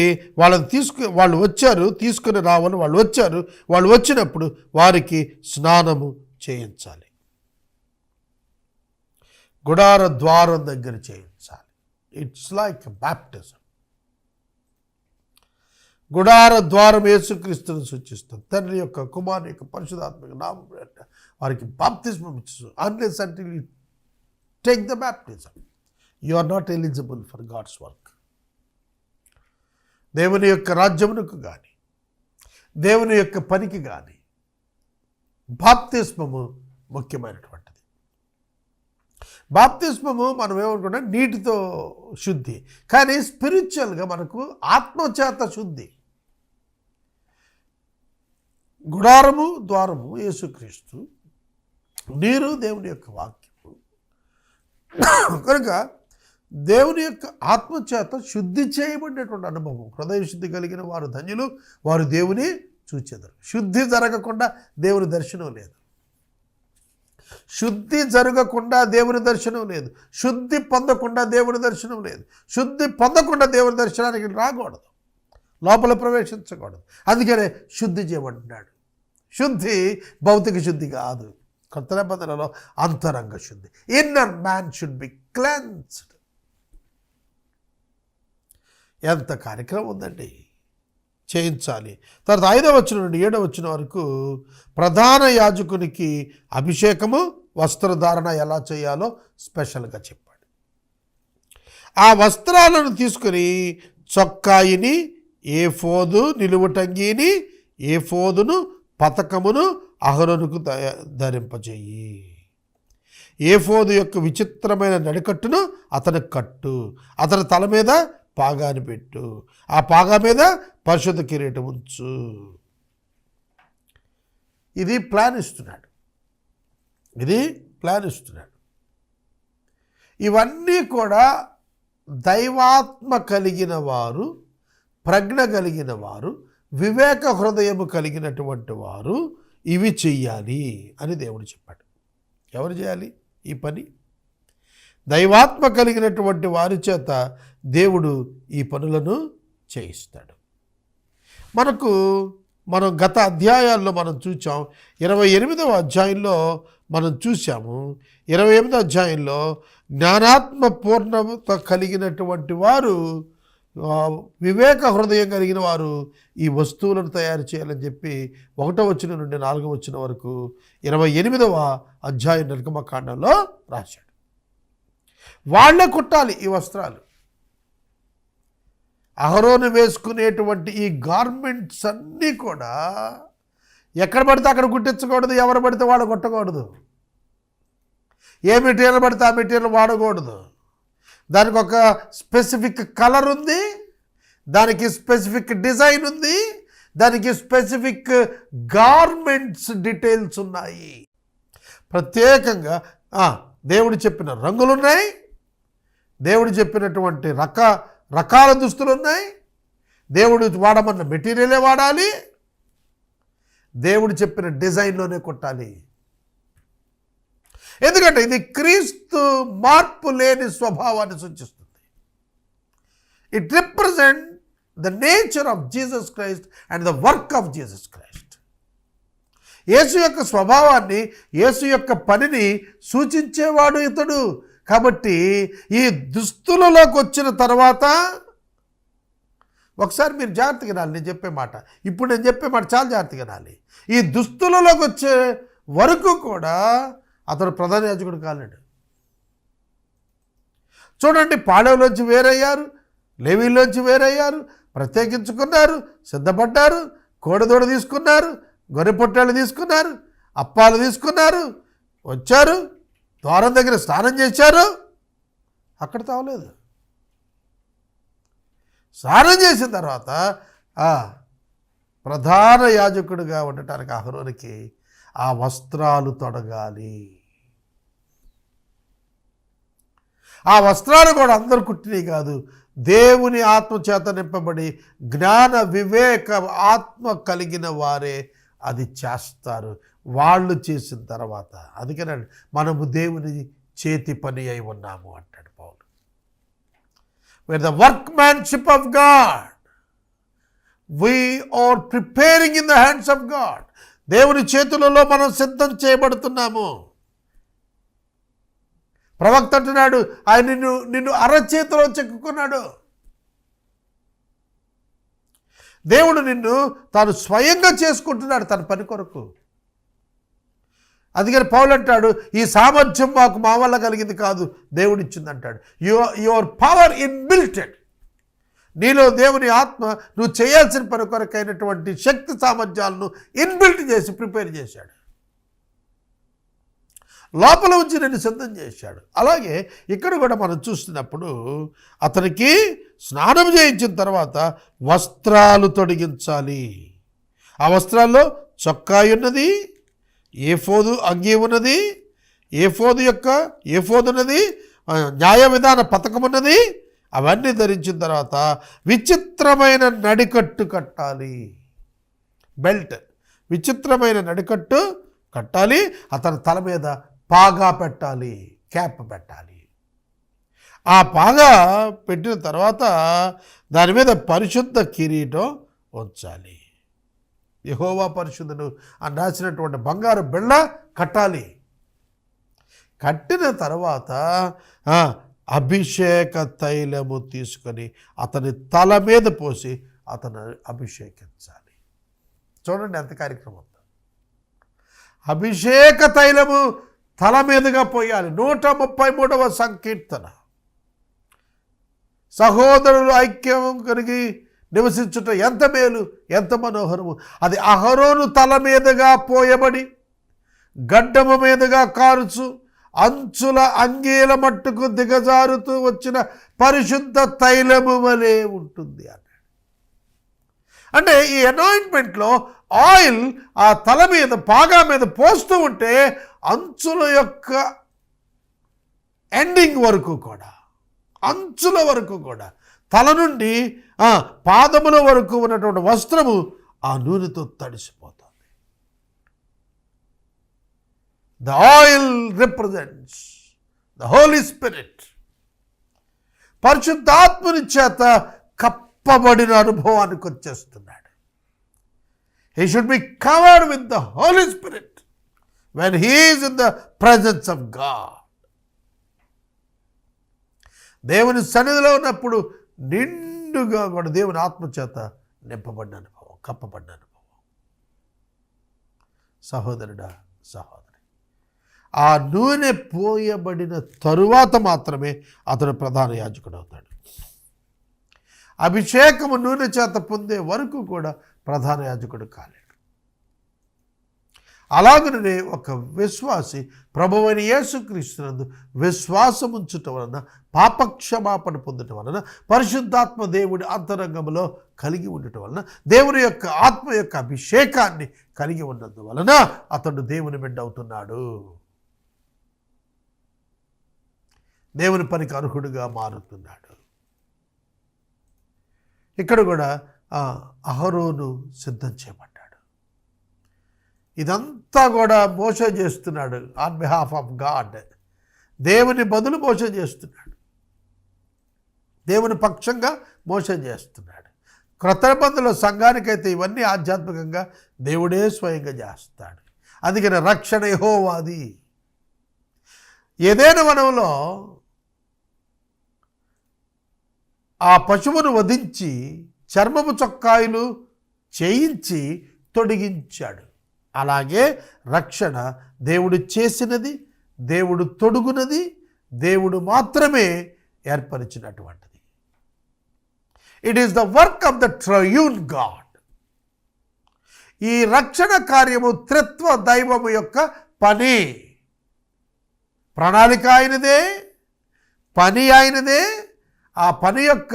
వాళ్ళు వచ్చారు, తీసుకుని రావని వాళ్ళు వచ్చారు. వాళ్ళు వచ్చినప్పుడు వారికి స్నానము చేయించాలి. గుడార ద్వారం దగ్గర చేయించాలి. It's like baptism. గుడార ద్వారం యేసుక్రీస్తుని సూచిస్తుంది. తండ్రి యొక్క, కుమారుని యొక్క, పరిశుద్ధాత్మ నామం వారికి బాప్తిస్మం ఇచ్చు. Unless until you take the baptism you are not eligible for God's work. దేవుని యొక్క రాజ్యమునకు కానీ దేవుని యొక్క పనికి కానీ బాప్తిస్మము ముఖ్యమైనటువంటిది. బాప్తిస్మము మనం ఏమనుకుంటాం, నీటితో శుద్ధి, కానీ స్పిరిచువల్గా మనకు ఆత్మచేత శుద్ధి. గుడారము ద్వారము యేసుక్రీస్తు, నీరు దేవుని యొక్క వాక్యము. కనుక దేవుని యొక్క ఆత్మచేత శుద్ధి చేయబడినటువంటి అనుభవం. హృదయ శుద్ధి కలిగిన వారు ధన్యులు, వారు దేవుని చూచెదరు. శుద్ధి జరగకుండా దేవుని దర్శనం లేదు. శుద్ధి జరగకుండా దేవుని దర్శనం లేదు. శుద్ధి పొందకుండా దేవుని దర్శనం లేదు. శుద్ధి పొందకుండా దేవుని దర్శనానికి రాకూడదు, లోపల ప్రవేశించకూడదు. అందుకనే శుద్ధి చేయబడినాడు. శుద్ధి భౌతిక శుద్ధి కాదు, కొత్త నిబంధనలో అంతరంగ శుద్ధి. Inner man should be cleansed. ఎంత కార్యక్రమం ఉందండి, చేయించాలి. తర్వాత 5వ వచనం నుండి 7వ వచనం వరకు ప్రధాన యాజకునికి అభిషేకము, వస్త్రధారణ ఎలా చేయాలో స్పెషల్గా చెప్పాడు. ఆ వస్త్రాలను తీసుకుని చొక్కాయిని, ఏఫోదు, నిలువుటంగీని, ఏఫోదును, పతకమును అహరోనుకు ధరింపజేయి. ఏఫోదు యొక్క విచిత్రమైన నడికట్టును అతని కట్టు, అతని తల మీద పాగాని పెట్టు, ఆ పాగా మీద పరిశుద్ధ కిరీటం ఉంచు. ఇది ప్లాన్ ఇస్తున్నాడు. ఇవన్నీ కూడా దైవాత్మ కలిగిన వారు, ప్రజ్ఞ కలిగిన వారు, వివేక హృదయము కలిగినటువంటి వారు ఇవి చెయ్యాలి అని దేవుడు చెప్పాడు. ఎవరు చేయాలి ఈ పని? దైవాత్మ కలిగినటువంటి వారి చేత దేవుడు ఈ పనులను చేయిస్తాడు. మనం గత అధ్యాయాల్లో మనం చూసాం. 28వ అధ్యాయంలో మనం చూసాము. 28వ అధ్యాయంలో జ్ఞానాత్మ పూర్ణత కలిగినటువంటి వారు, వివేక హృదయం కలిగిన వారు ఈ వస్తువులను తయారు చేయాలని చెప్పి 1వ వచనం నుండి 4వ వచనం వరకు 28వ అధ్యాయం నిర్గమకాండంలో రాశాడు. వాళ్ళే కుట్టాలి ఈ వస్త్రాలు. అహరోను వేసుకునేటువంటి ఈ గార్మెంట్స్ అన్నీ కూడా ఎక్కడ పడితే అక్కడ కుట్టించకూడదు, ఎవరు పడితే వాళ్ళు కుట్టకూడదు, ఏ మెటీరియల్ పడితే ఆ మెటీరియల్ వాడకూడదు. దానికి ఒక స్పెసిఫిక్ కలర్ ఉంది, దానికి స్పెసిఫిక్ డిజైన్ ఉంది, దానికి స్పెసిఫిక్ గార్మెంట్స్ డీటెయిల్స్ ఉన్నాయి. ప్రత్యేకంగా దేవుడు చెప్పిన రంగులున్నాయి, దేవుడు చెప్పినటువంటి రకాల దుస్తులు ఉన్నాయి, దేవుడు వాడమన్న మెటీరియలే వాడాలి, దేవుడు చెప్పిన డిజైన్లోనే కుట్టాలి. ఎందుకంటే ఇది క్రీస్తు మార్పు లేని స్వభావాన్ని సూచిస్తుంది. It represent the nature of Jesus Christ and the work of Jesus Christ. యేసు యొక్క స్వభావాన్ని, యేసు యొక్క పనిని సూచించేవాడు ఇతడు. కాబట్టి ఈ దుస్తులలోకి వచ్చిన తర్వాత ఒకసారి మీరు జాగ్రత్తగా వినాలి నేను చెప్పే మాట. ఇప్పుడు నేను చెప్పే మాట చాలా జాగ్రత్తగా వినాలి. ఈ దుస్తులలోకి వచ్చే వరకు కూడా అతడు ప్రధాన యాజకుడు కాలేడు. చూడండి, పాళెంలోంచి వేరయ్యారు, లేవీలోంచి వేరయ్యారు, ప్రత్యేకించుకున్నారు, సిద్ధపడ్డారు, కోడదోడ తీసుకున్నారు, గొర్రె పొట్టాలు తీసుకున్నారు, అప్పాలు తీసుకున్నారు, వచ్చారు, ద్వారం దగ్గర స్నానం చేశారు. అక్కడ తావలేదు. స్నానం చేసిన తర్వాత ప్రధాన యాజకుడిగా ఉండటానికి అహరోనుకి ఆ వస్త్రాలు తొడగాలి. ఆ వస్త్రాలు కూడా అందరు కుట్టినవి కాదు, దేవుని ఆత్మ చేత నింపబడి జ్ఞాన వివేక ఆత్మ కలిగిన వారే అది చేస్తారు. వాళ్ళు చేసిన తర్వాత అందుకనే మనము దేవుని చేతి పని అయి ఉన్నాము అంటాడు పౌలు. We're the workmanship of God. We are preparing in the hands of God. దేవుని చేతులలో మనం సిద్ధం చేయబడుతున్నాము. ప్రవక్త అంటున్నాడు, ఆయన నిన్ను అరచేతిలో చెక్కుకున్నాడు. దేవుడు నిన్ను తాను స్వయంగా చేసుకుంటున్నాడు తన పని కొరకు. అందుకని పౌలు అంటాడు, ఈ సామర్థ్యం మా వల్ల కలిగింది కాదు, దేవుడు ఇచ్చింది అంటాడు. Your power inbuilted. నీలో దేవుని ఆత్మ నువ్వు చేయాల్సిన పని కొరకైనటువంటి శక్తి సామర్థ్యాలను ఇన్బిల్ట్ చేసి ప్రిపేర్ చేశాడు. లోపల ఉంచి నేను సిద్ధం చేశాడు. అలాగే ఇక్కడ కూడా మనం చూస్తున్నప్పుడు అతనికి స్నానం చేయించిన తర్వాత వస్త్రాలు తొడిగించాలి. ఆ వస్త్రాల్లో చొక్కాయి ఉన్నది, ఏఫోదు అంగీ ఉన్నది, ఏఫోదు ఉన్నది, న్యాయ విధాన పథకం ఉన్నది. అవన్నీ ధరించిన తర్వాత విచిత్రమైన నడికట్టు కట్టాలి. బెల్ట్, విచిత్రమైన నడికట్టు కట్టాలి. అతని తల మీద పాగా పెట్టాలి, క్యాప్ పెట్టాలి. ఆ పాగా పెట్టిన తర్వాత దాని మీద పరిశుద్ధ కిరీటం ఉంచాలి. యెహోవా పరిశుద్ధుడు అని రాసినటువంటి బంగారు బిళ్ళ కట్టాలి. కట్టిన తర్వాత అభిషేక తైలము తీసుకొని అతని తల మీద పోసి అతను అభిషేకించాలి. చూడండి ఎంత కార్యక్రమం. అభిషేక తైలము తల మీదుగా పోయాలి. 133వ సంకీర్తన. సహోదరులు ఐక్యం కలిగి నివసించుట ఎంత మేలు, ఎంత మనోహరము. అది అహరోను తల మీదుగా పోయబడి గడ్డము మీదుగా కారుచు అంచుల అంగీల మట్టుకు దిగజారుతూ వచ్చిన పరిశుద్ధ తైలము వలె ఉంటుంది అన్నాడు. అంటే ఈ అనాయింట్మెంట్లో ఆయిల్ ఆ తల మీద పాగా మీద పోస్తూ ఉంటే అంచుల యొక్క ఎండింగ్ వరకు కూడా, అంచుల వరకు కూడా, తల నుండి పాదముల వరకు ఉన్నటువంటి వస్త్రము ఆ నూనెతో తడిసిపోతుంది. The oil represents the Holy Spirit. పరిశుద్ధాత్మని చేత కప్పబడిన అనుభవానికి వచ్చేస్తున్నాడు. He should be covered with the Holy Spirit when he is in the presence of God. దేవుని సన్నిధిలో ఉన్నప్పుడు నిండుగా కూడా దేవుని ఆత్మ చేత నింపబడిన అనుభవం, కప్పబడిన అనుభవం. సహోదరుడా, సహోదరి, ఆ నూనె పోయబడిన తరువాత మాత్రమే అతడు ప్రధాన యాజకుడు అవుతాడు. అభిషేకము నూనె చేత పొందే వరకు కూడా ప్రధాన యాజకుడు కాలేడు. అలాగనే ఒక విశ్వాసి ప్రభువైన యేసుక్రీస్తునందు విశ్వాసం ఉంచటం వలన, పాపక్షమాపణ పొందటం వలన, పరిశుద్ధాత్మ దేవుడి అంతరంగంలో కలిగి ఉండటం వలన, దేవుని యొక్క ఆత్మ యొక్క అభిషేకాన్ని కలిగి ఉన్నందువలన అతడు దేవుని బిడ్డ అవుతున్నాడు. దేవుని పనికి అర్హుడుగా మారుతున్నాడు. ఇక్కడ కూడా అహరోను సిద్ధం చేయబడ్డాడు. ఇదంతా కూడా మోసే చేస్తున్నాడు ఆన్ బిహాఫ్ ఆఫ్ గాడ్. దేవుని బదులు మోసే చేస్తున్నాడు, దేవుని పక్షంగా మోసే చేస్తున్నాడు. క్రొత్త నిబంధనలో సంఘానికైతే ఇవన్నీ ఆధ్యాత్మికంగా దేవుడే స్వయంగా చేస్తాడు. అందుకని రక్షణ యెహోవాది. ఏదైనా వనంలో ఆ పశువును వధించి చర్మపు చొక్కాయిలు చేయించి తొడిగించాడు. అలాగే రక్షణ దేవుడు చేసినది, దేవుడు తొడుగునది, దేవుడు మాత్రమే ఏర్పరిచినటువంటిది. It is the work of the triune God. ఈ రక్షణ కార్యము త్రిత్వ దైవము యొక్క పని. ప్రణాళిక ఆయనదే, పని ఆయనదే, ఆ పని యొక్క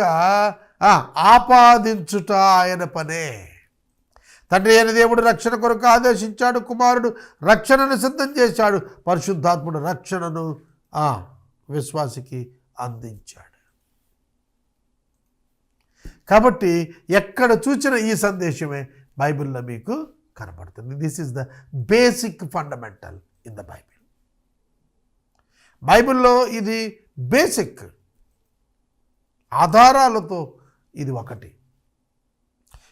ఆపాదించుట ఆయన పనే. తండ్రి అయిన దేవుడు రక్షణ కొరకు ఆదేశించాడు, కుమారుడు రక్షణను సిద్ధం చేశాడు, పరిశుద్ధాత్ముడు రక్షణను విశ్వాసికి అందించాడు. కాబట్టి ఎక్కడ చూసిన ఈ సందేశమే బైబిల్లో మీకు కనబడుతుంది. This is the basic fundamental in the Bible. బైబిల్లో ఇది బేసిక్ ఆధారాలతో ఇది ఒకటి.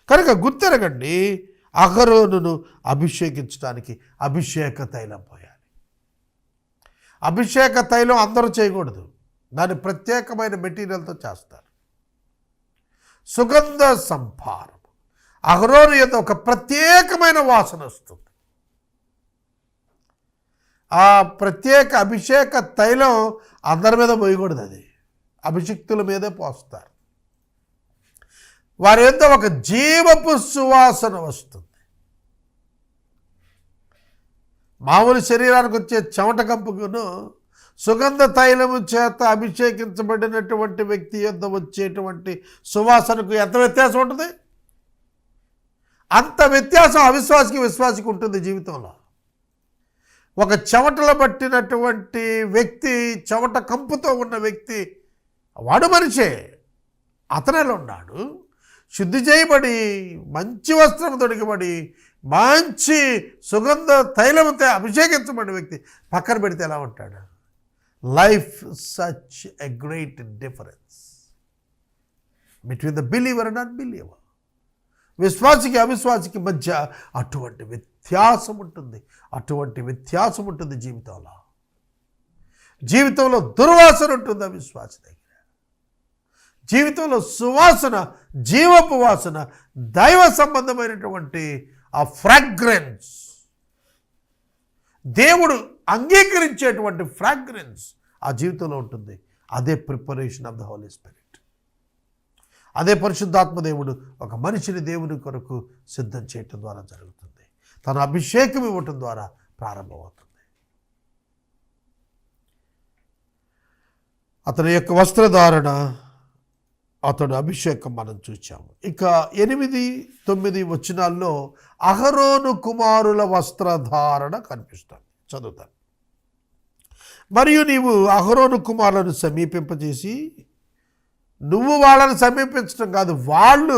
కనుక గుర్తెరగండి, అహరోనును అభిషేకించడానికి అభిషేక తైలం పోయాలి. అభిషేక తైలం అందరూ చేయకూడదు, దాన్ని ప్రత్యేకమైన మెటీరియల్తో చేస్తారు. సుగంధ సంభారం, అహరోను యొక్క ఒక ప్రత్యేకమైన వాసన వస్తుంది. ఆ ప్రత్యేక అభిషేక తైలం అందరి మీద పోయకూడదు, అది అభిషిక్తుల మీదే పోస్తారు. వారి యొక్క ఒక జీవపు సువాసన వస్తుంది. మామూలు శరీరానికి వచ్చే చెమట కంపుకును సుగంధ తైలము చేత అభిషేకించబడినటువంటి వ్యక్తి యొద్ద వచ్చేటువంటి సువాసనకు ఎంత వ్యత్యాసం ఉంటుంది? అంత వ్యత్యాసం అవిశ్వాసికి విశ్వాసికి ఉంటుంది జీవితంలో. ఒక చెమటలో పట్టినటువంటి వ్యక్తి, చెమట కంపుతో ఉన్న వ్యక్తి, వాడు మనిషే, అతనిలో ఉన్నాడు. శుద్ధి చేయబడి మంచి వస్త్రం తొడిగబడి మంచి సుగంధ తైలముతో అభిషేకించబడిన వ్యక్తి పక్కన పెడితే ఎలా ఉంటాడు? Life such a great difference between the believer and unbeliever. విశ్వాసికి అవిశ్వాసికి మధ్య అటువంటి వ్యత్యాసం ఉంటుంది, అటువంటి వ్యత్యాసం ఉంటుంది జీవితంలో. జీవితంలో దుర్వాసన ఉంటుంది అవిశ్వాసి దగ్గర, జీవితంలో సువాసన, జీవపు వాసన, దైవ సంబంధమైనటువంటి ఆ ఫ్రాగ్రెన్స్, దేవుడు అంగీకరించేటువంటి ఫ్రాగ్రెన్స్ ఆ జీవితంలో ఉంటుంది. అదే preparation of the holy spirit. అదే పరిశుద్ధాత్మ దేవుడు ఒక మనిషిని దేవుని కొరకు సిద్ధం చేయటం ద్వారా జరుగుతుంది. తన అభిషేకం ఇవ్వటం ద్వారా ప్రారంభమవుతుంది. అతని యొక్క వస్త్రధారణ, అతడు అభిషేకం మనం చూచాము. ఇక 8-9 వచనాల్లో అహరోను కుమారుల వస్త్రధారణ కనిపిస్తుంది. చదువుతాను. మరియు నీవు అహరోను కుమారులను సమీపింపజేసి, నువ్వు వాళ్ళని సమీపించడం కాదు, వాళ్ళు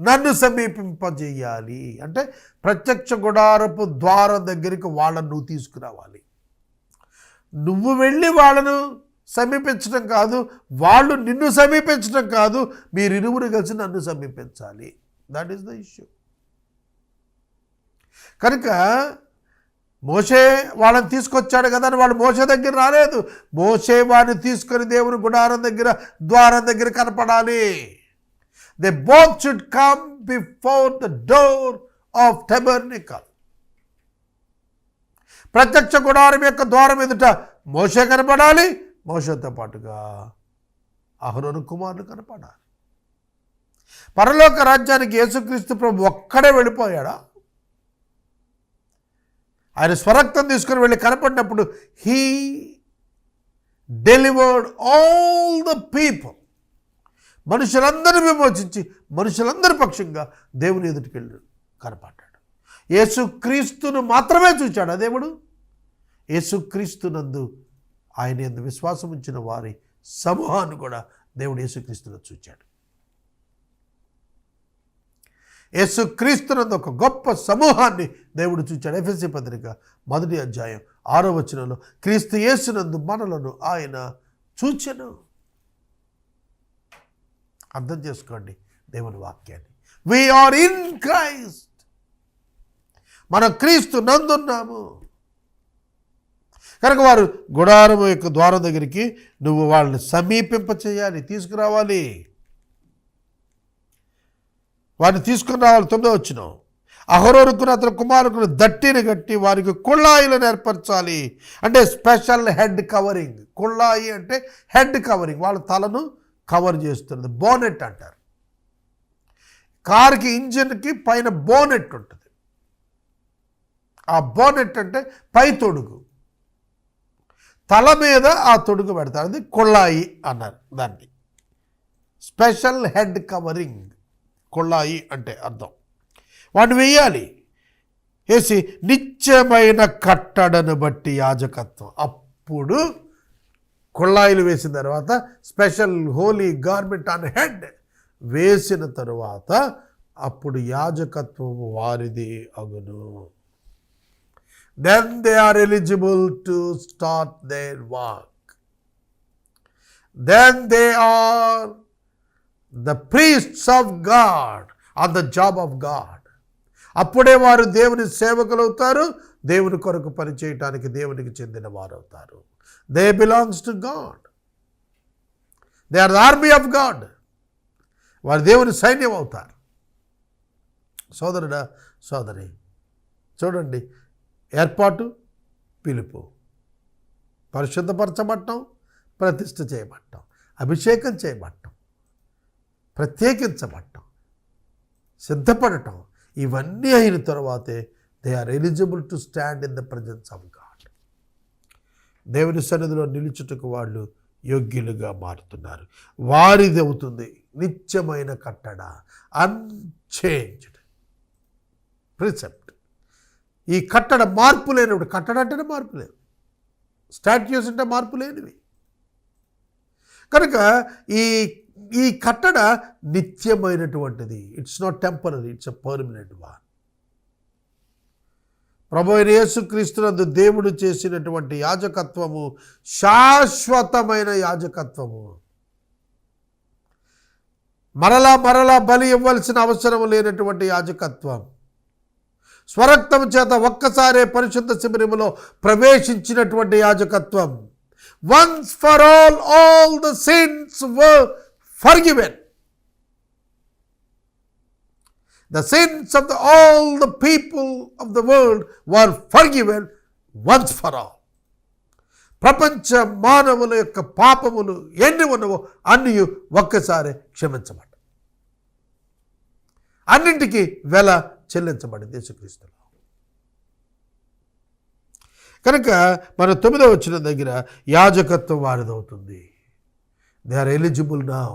నన్ను సమీపింపజేయాలి. అంటే ప్రత్యక్ష గుడారపు ద్వారం దగ్గరికి వాళ్ళను నువ్వు తీసుకురావాలి. నువ్వు వెళ్ళి వాళ్ళను సమీపించడం కాదు, వాళ్ళు నిన్ను సమీపించడం కాదు, మీరిరువురు కలిసి నన్ను సమీపించాలి. That is the issue. కనుక మోషే వాళ్ళని తీసుకొచ్చాడు కదా అని వాళ్ళు మోషే దగ్గర రాలేదు. మోషే వాడిని తీసుకొని దేవుని గుడారం దగ్గర, ద్వారం దగ్గర కనపడాలి. They both should come before the door of tabernacle. ప్రత్యక్ష గుడారం యొక్క ద్వారం ఎదుట మోషే కనపడాలి, మోషేతో పాటుగా అహరోను కుమారులు కనపడాలి. పరలోక రాజ్యానికి యేసుక్రీస్తు ప్రభు ఒక్కడే వెళ్ళిపోయాడా? ఆయన స్వరక్తం తీసుకుని వెళ్ళి కనపడినప్పుడు he delivered all the people. మనుషులందరూ విమోచించి మనుషులందరి పక్షంగా దేవుని ఎదుటికి వెళ్ళి కనపడ్డాడు. యేసుక్రీస్తును మాత్రమే చూచాడు దేవుడు. యేసుక్రీస్తునందు ఆయన యందు విశ్వాసం ఉంచిన వారి సమూహాన్ని కూడా దేవుడు యేసుక్రీస్తును చూచాడు. యేసుక్రీస్తునందు ఒక గొప్ప సమూహాన్ని దేవుడు చూచాడు. ఎఫెసీ పత్రిక 1వ అధ్యాయం 6వ వచనంలో క్రీస్తు యేసునందు మనలను ఆయన చూచెను. అర్థం చేసుకోండి దేవుని వాక్యాన్ని. We are in Christ. మనం క్రీస్తు నందున్నాము కనుక వారు గుడారం యొక్క ద్వారం దగ్గరికి నువ్వు వాళ్ళని సమీపింప చేయాలి, తీసుకురావాలి. వారిని తీసుకుని రావాలి. 9వ వచనం, అహరోనుకును అతని కుమారుకును దట్టిని కట్టి వారికి కుళ్ళాయిలను ఏర్పరచాలి. అంటే స్పెషల్ హెడ్ కవరింగ్. కుళ్ళాయి అంటే హెడ్ కవరింగ్, వాళ్ళ తలను కవర్ చేస్తున్నది. బోనెట్ అంటారు. కార్కి ఇంజిన్కి పైన బోనెట్ ఉంటుంది. ఆ బోనెట్ అంటే పై తొడుగు, తల మీద ఆ తొడుగు పెడతారు. అది కుళ్ళాయి అన్నారు దాన్ని. స్పెషల్ హెడ్ కవరింగ్ కుళ్ళాయి అంటే అర్థం. వాడిని వేయాలి. వేసి నిత్యమైన కట్టడను బట్టి యాజకత్వం. అప్పుడు కుళ్ళాయిలు వేసిన తర్వాత special holy garment on head వేసిన తరువాత అప్పుడు యాజకత్వం వారిది అగును. Then they are eligible to start their work. Then they are the priests of God on the job of God. అప్పుడే వారు దేవుని సేవకులు అవుతారు, దేవుని కొరకు పనిచేయటానికి దేవునికి చెందిన వారు అవుతారు. They belongs to God. They are the army of God. వారు దేవుని సైన్యం అవుతారు. సోదరుడా సోదరి చూడండి, ఏర్పాటు, పిలుపు, పరిశుద్ధపరచబడటం, ప్రతిష్ఠ చేయబడటం, అభిషేకం చేయబడటం, ప్రత్యేకించబడటం, సిద్ధపడటం, ఇవన్నీ అయిన తర్వాతే they are eligible to stand in the presence of God. దేవుని సన్నిధిలో నిలుచుటకు వాళ్ళు యోగ్యులుగా మారుతున్నారు. వారిది అవుతుంది నిత్యమైన కట్టడ, అన్చేంజ్డ్ ప్రిసెప్ట్. ఈ కట్టడ మార్పు లేనివి. కట్టడ అంటేనే మార్పు లేదు, స్టాట్యూస్ అంటే మార్పు లేనివి. కనుక ఈ కట్టడ నిత్యమైనటువంటిది. It's not temporary, it's a permanent one. ప్రభువైన యేసుక్రీస్తునందు దేవుడు చేసినటువంటి యాజకత్వము శాశ్వతమైన యాజకత్వము. మరలా బలి ఇవ్వాల్సిన అవసరం లేనటువంటి యాజకత్వం. స్వరక్తం చేత ఒక్కసారే పరిశుద్ధ శిబిరములో ప్రవేశించినటువంటి యాజకత్వం. Once for all the sins were forgiven. The sins of all the people of the world were forgiven once for all. ప్రపంచ మానవుల యొక్క పాపములు ఎన్ని ఉన్నవో అన్నీ ఒక్కసారి క్షమించబడ్డాయి. అన్నింటికీ వెల చెల్లించబడింది యేసుక్రీస్తులో. కనుక మన 9వ వచనం దగ్గర యాజకత్వం వారిదవుతుంది. They are eligible now.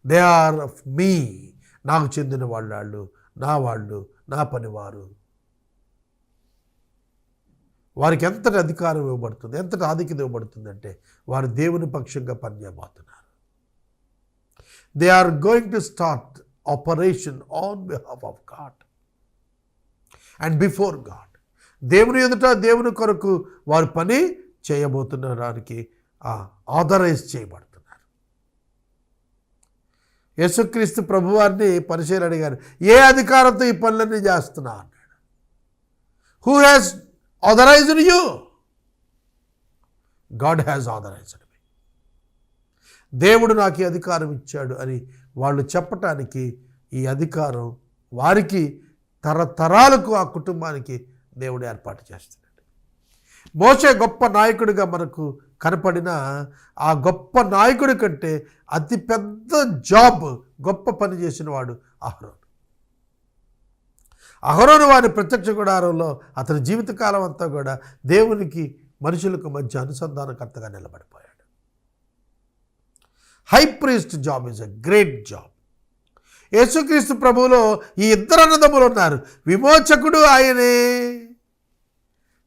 They are of me. నాకు చెందిన వాళ్ళు, నా పనివారు. వారికి ఎంతటి అధికారం ఇవ్వబడుతుంది, ఎంతటి ఆధిక్యత ఇవ్వబడుతుంది అంటే వారు దేవుని పక్షంగా పనిచేయబోతున్నారు. They are going to start operation on behalf of God and before God. దేవుని ఎదుట దేవుని కొరకు వారు పని చేయబోతున్నడానికి ఆథరైజ్ చేయబడుతున్నారు. యేసుక్రీస్తు ప్రభువారిని పరిచయులు అడిగారు, ఏ అధికారంతో ఈ పనులన్నీ చేస్తున్నా అన్నాడు. Who has authorised you? God has authorised me. దేవుడు నాకు ఈ అధికారం ఇచ్చాడు అని వాళ్ళు చెప్పటానికి ఈ అధికారం వారికి తరతరాలకు ఆ కుటుంబానికి దేవుడు ఏర్పాటు చేస్తున్నాడు. మోషే గొప్ప నాయకుడిగా మనకు కనపడిన ఆ గొప్ప నాయకుడి కంటే అతిపెద్ద జాబ్, గొప్ప పని చేసిన వాడు అహరోను వారి ప్రత్యక్ష గుడారంలో అతని జీవితకాలం అంతా కూడా దేవునికి మనుషులకు మధ్య అనుసంధానకర్తగా నిలబడిపోయాడు. High priest job is a great job. యేసుక్రీస్తు ప్రభువులో ఈ ఇద్దరు అన్నదమ్ములు ఉన్నారు. విమోచకుడు ఆయనే,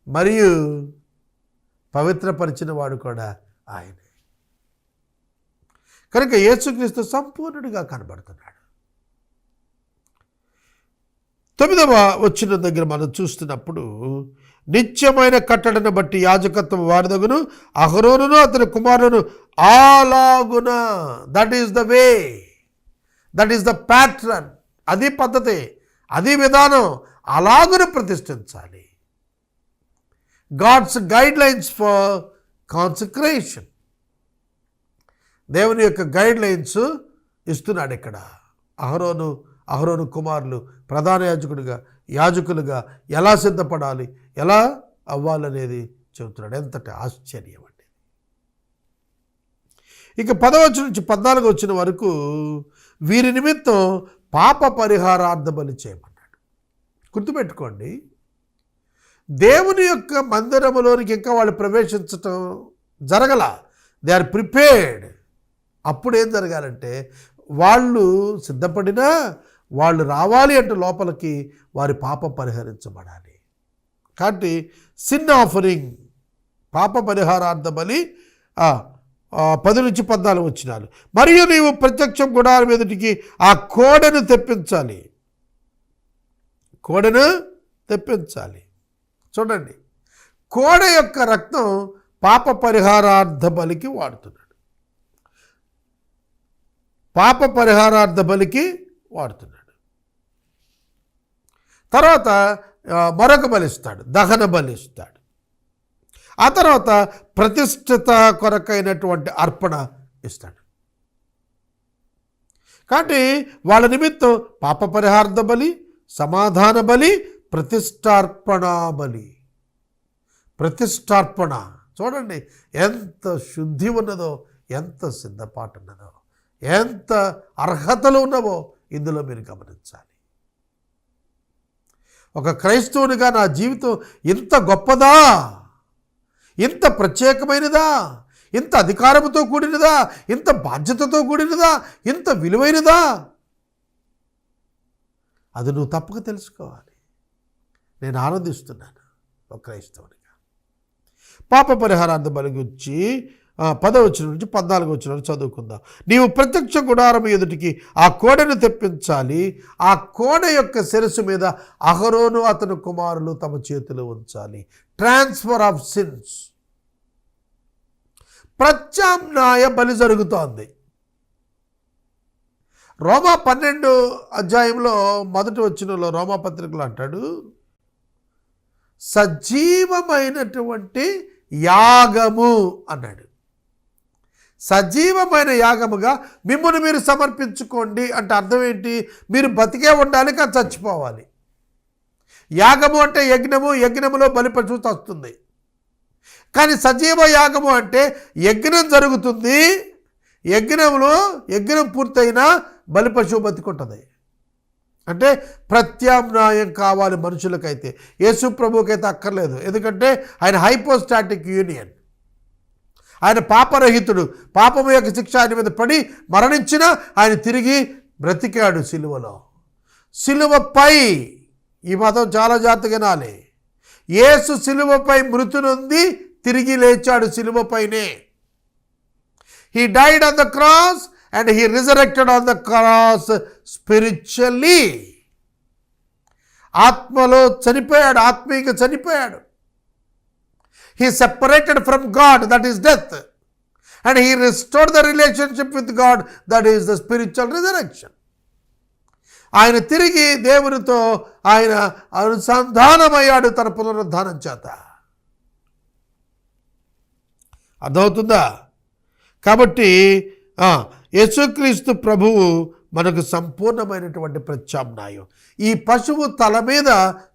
మరియు పవిత్రపరిచిన వాడు కూడా ఆయనే. కనుక యేసుక్రీస్తు సంపూర్ణుడిగా కనబడుతున్నాడు. 9వ వచనం దగ్గర మనం చూస్తున్నప్పుడు, నిత్యమైన కట్టడను బట్టి యాజకత్వం వారిదగును, అహరోనును అతని కుమారులను అలాగున. That is the way, that is the pattern. అది పద్ధతి, అది విధానం. అలాగున ప్రతిష్ఠించాలి. God's guidelines for consecration. దేవుని యొక్క గైడ్ లైన్స్ ఇస్తున్నాడు ఇక్కడ. అహరోను కుమారులు ప్రధాన యాజకులుగా ఎలా సిద్ధపడాలి, ఎలా అవ్వాలనేది చెబుతున్నాడు. ఎంతటి ఆశ్చర్యం అండి. ఇక 10వ నుంచి 14 వచ్చిన వరకు వీరి నిమిత్తం పాప పరిహారార్థ బలి చేయమన్నాడు. గుర్తుపెట్టుకోండి, దేవుని యొక్క మందిరములోనికి ఇంకా వాళ్ళు ప్రవేశించటం జరగల. They are prepared. అప్పుడు ఏం జరగాలంటే, వాళ్ళు సిద్ధపడినా వాళ్ళు రావాలి అంటే లోపలికి వారి పాపం పరిహరించబడాలి. కాబట్టి సిన్ ఆఫరింగ్, పాప పరిహారార్థ బలి 10 నుంచి 14 వచనాలు. మరియు నీవు ప్రత్యక్షం గుడారం ఎదుటికి ఆ కోడెను తెప్పించాలి. కోడెను తెప్పించాలి. చూడండి, కోడ యొక్క రక్తం పాప పరిహారార్థ బలికి వాడుతున్నాడు. పాప పరిహారార్థ బలికి వాడుతున్నాడు. తర్వాత మరొక బలిస్తాడు, దహన బలిస్తాడు. ఆ తర్వాత ప్రతిష్ఠిత కొరకైనటువంటి అర్పణ ఇస్తాడు. కాబట్టి వాళ్ళ నిమిత్తం పాప పరిహారార్థ బలి, సమాధాన బలి, ప్రతిష్టార్పణ బలి. ప్రతిష్టార్పణ చూడండి, ఎంత శుద్ధి ఉన్నదో, ఎంత సిద్ధపాటు ఉన్నదో, ఎంత అర్హతలు ఉన్నవో ఇందులో మీరు గమనించాలి. ఒక క్రైస్తవునిగా నా జీవితం ఇంత గొప్పదా, ఇంత ప్రత్యేకమైనదా, ఇంత అధికారంతో కూడినదా, ఇంత బాధ్యతతో కూడినదా, ఇంత విలువైనదా, అది నువ్వు తప్పక తెలుసుకోవాలి. నేను ఆనందిస్తున్నాను ఒక క్రైస్తవునిగా. పాప పరిహారార్థ బలి గురించి 10వ వచనం నుంచి 14వ వచనం చదువుకుందాం. నీవు ప్రత్యక్ష గుడారం ఎదుటికి ఆ కోడెను తెప్పించాలి. ఆ కోడ యొక్క శిరస్సు మీద అహరోను అతని కుమారులు తమ చేతులు ఉంచాలి. ట్రాన్స్ఫర్ ఆఫ్ సిన్స్, ప్రత్యామ్నాయ బలి జరుగుతోంది. రోమా 12 అధ్యాయంలో 1వ వచనంలో రోమా పత్రికలో అంటాడు, సజీవమైనటువంటి యాగము అన్నాడు. సజీవమైన యాగముగా మిమ్మల్ని మీరు సమర్పించుకోండి అంటే అర్థం ఏంటి? మీరు బతికే ఉండాలి, కానీ చచ్చిపోవాలి. యాగము అంటే యజ్ఞము, యజ్ఞములో బలి పశువు వస్తుంది. కానీ సజీవ యాగము అంటే యజ్ఞం జరుగుతుంది, యజ్ఞం పూర్తయినా బలి పశువు బతికుంటుంది. అంటే ప్రత్యామ్నాయం కావాలి మనుషులకైతే. యేసు ప్రభువుకైతే అక్కర్లేదు, ఎందుకంటే ఆయన హైపోస్టాటిక్ యూనియన్. ఆయన పాపరహితుడు. పాపము యొక్క శిక్ష ఆయన మీద పడి మరణించిన ఆయన తిరిగి బ్రతికాడు సిలువలో. సిలువపై, ఈ మతం చాలా జాగ్రత్తగా వినాలి, యేసు సిలువపై మృతి నొంది తిరిగి లేచాడు సిలువపైనే. He died on the cross and he resurrected on the cross spiritually. ఆత్మలో చనిపోయాడు, ఆత్మీయంగా చనిపోయాడు. He separated from God, that is death, and he restored the relationship with God, that is the spiritual resurrection. ఆయన తిరిగి దేవునితో ఆయన అనుసంధానమయ్యాడు తన పునరుద్ధానం చేత. అర్థమవుతుందా? కాబట్టి యేసుక్రీస్తు ప్రభువు మనకు సంపూర్ణమైనటువంటి ప్రత్యామ్నాయం. ఈ పశువు తల మీద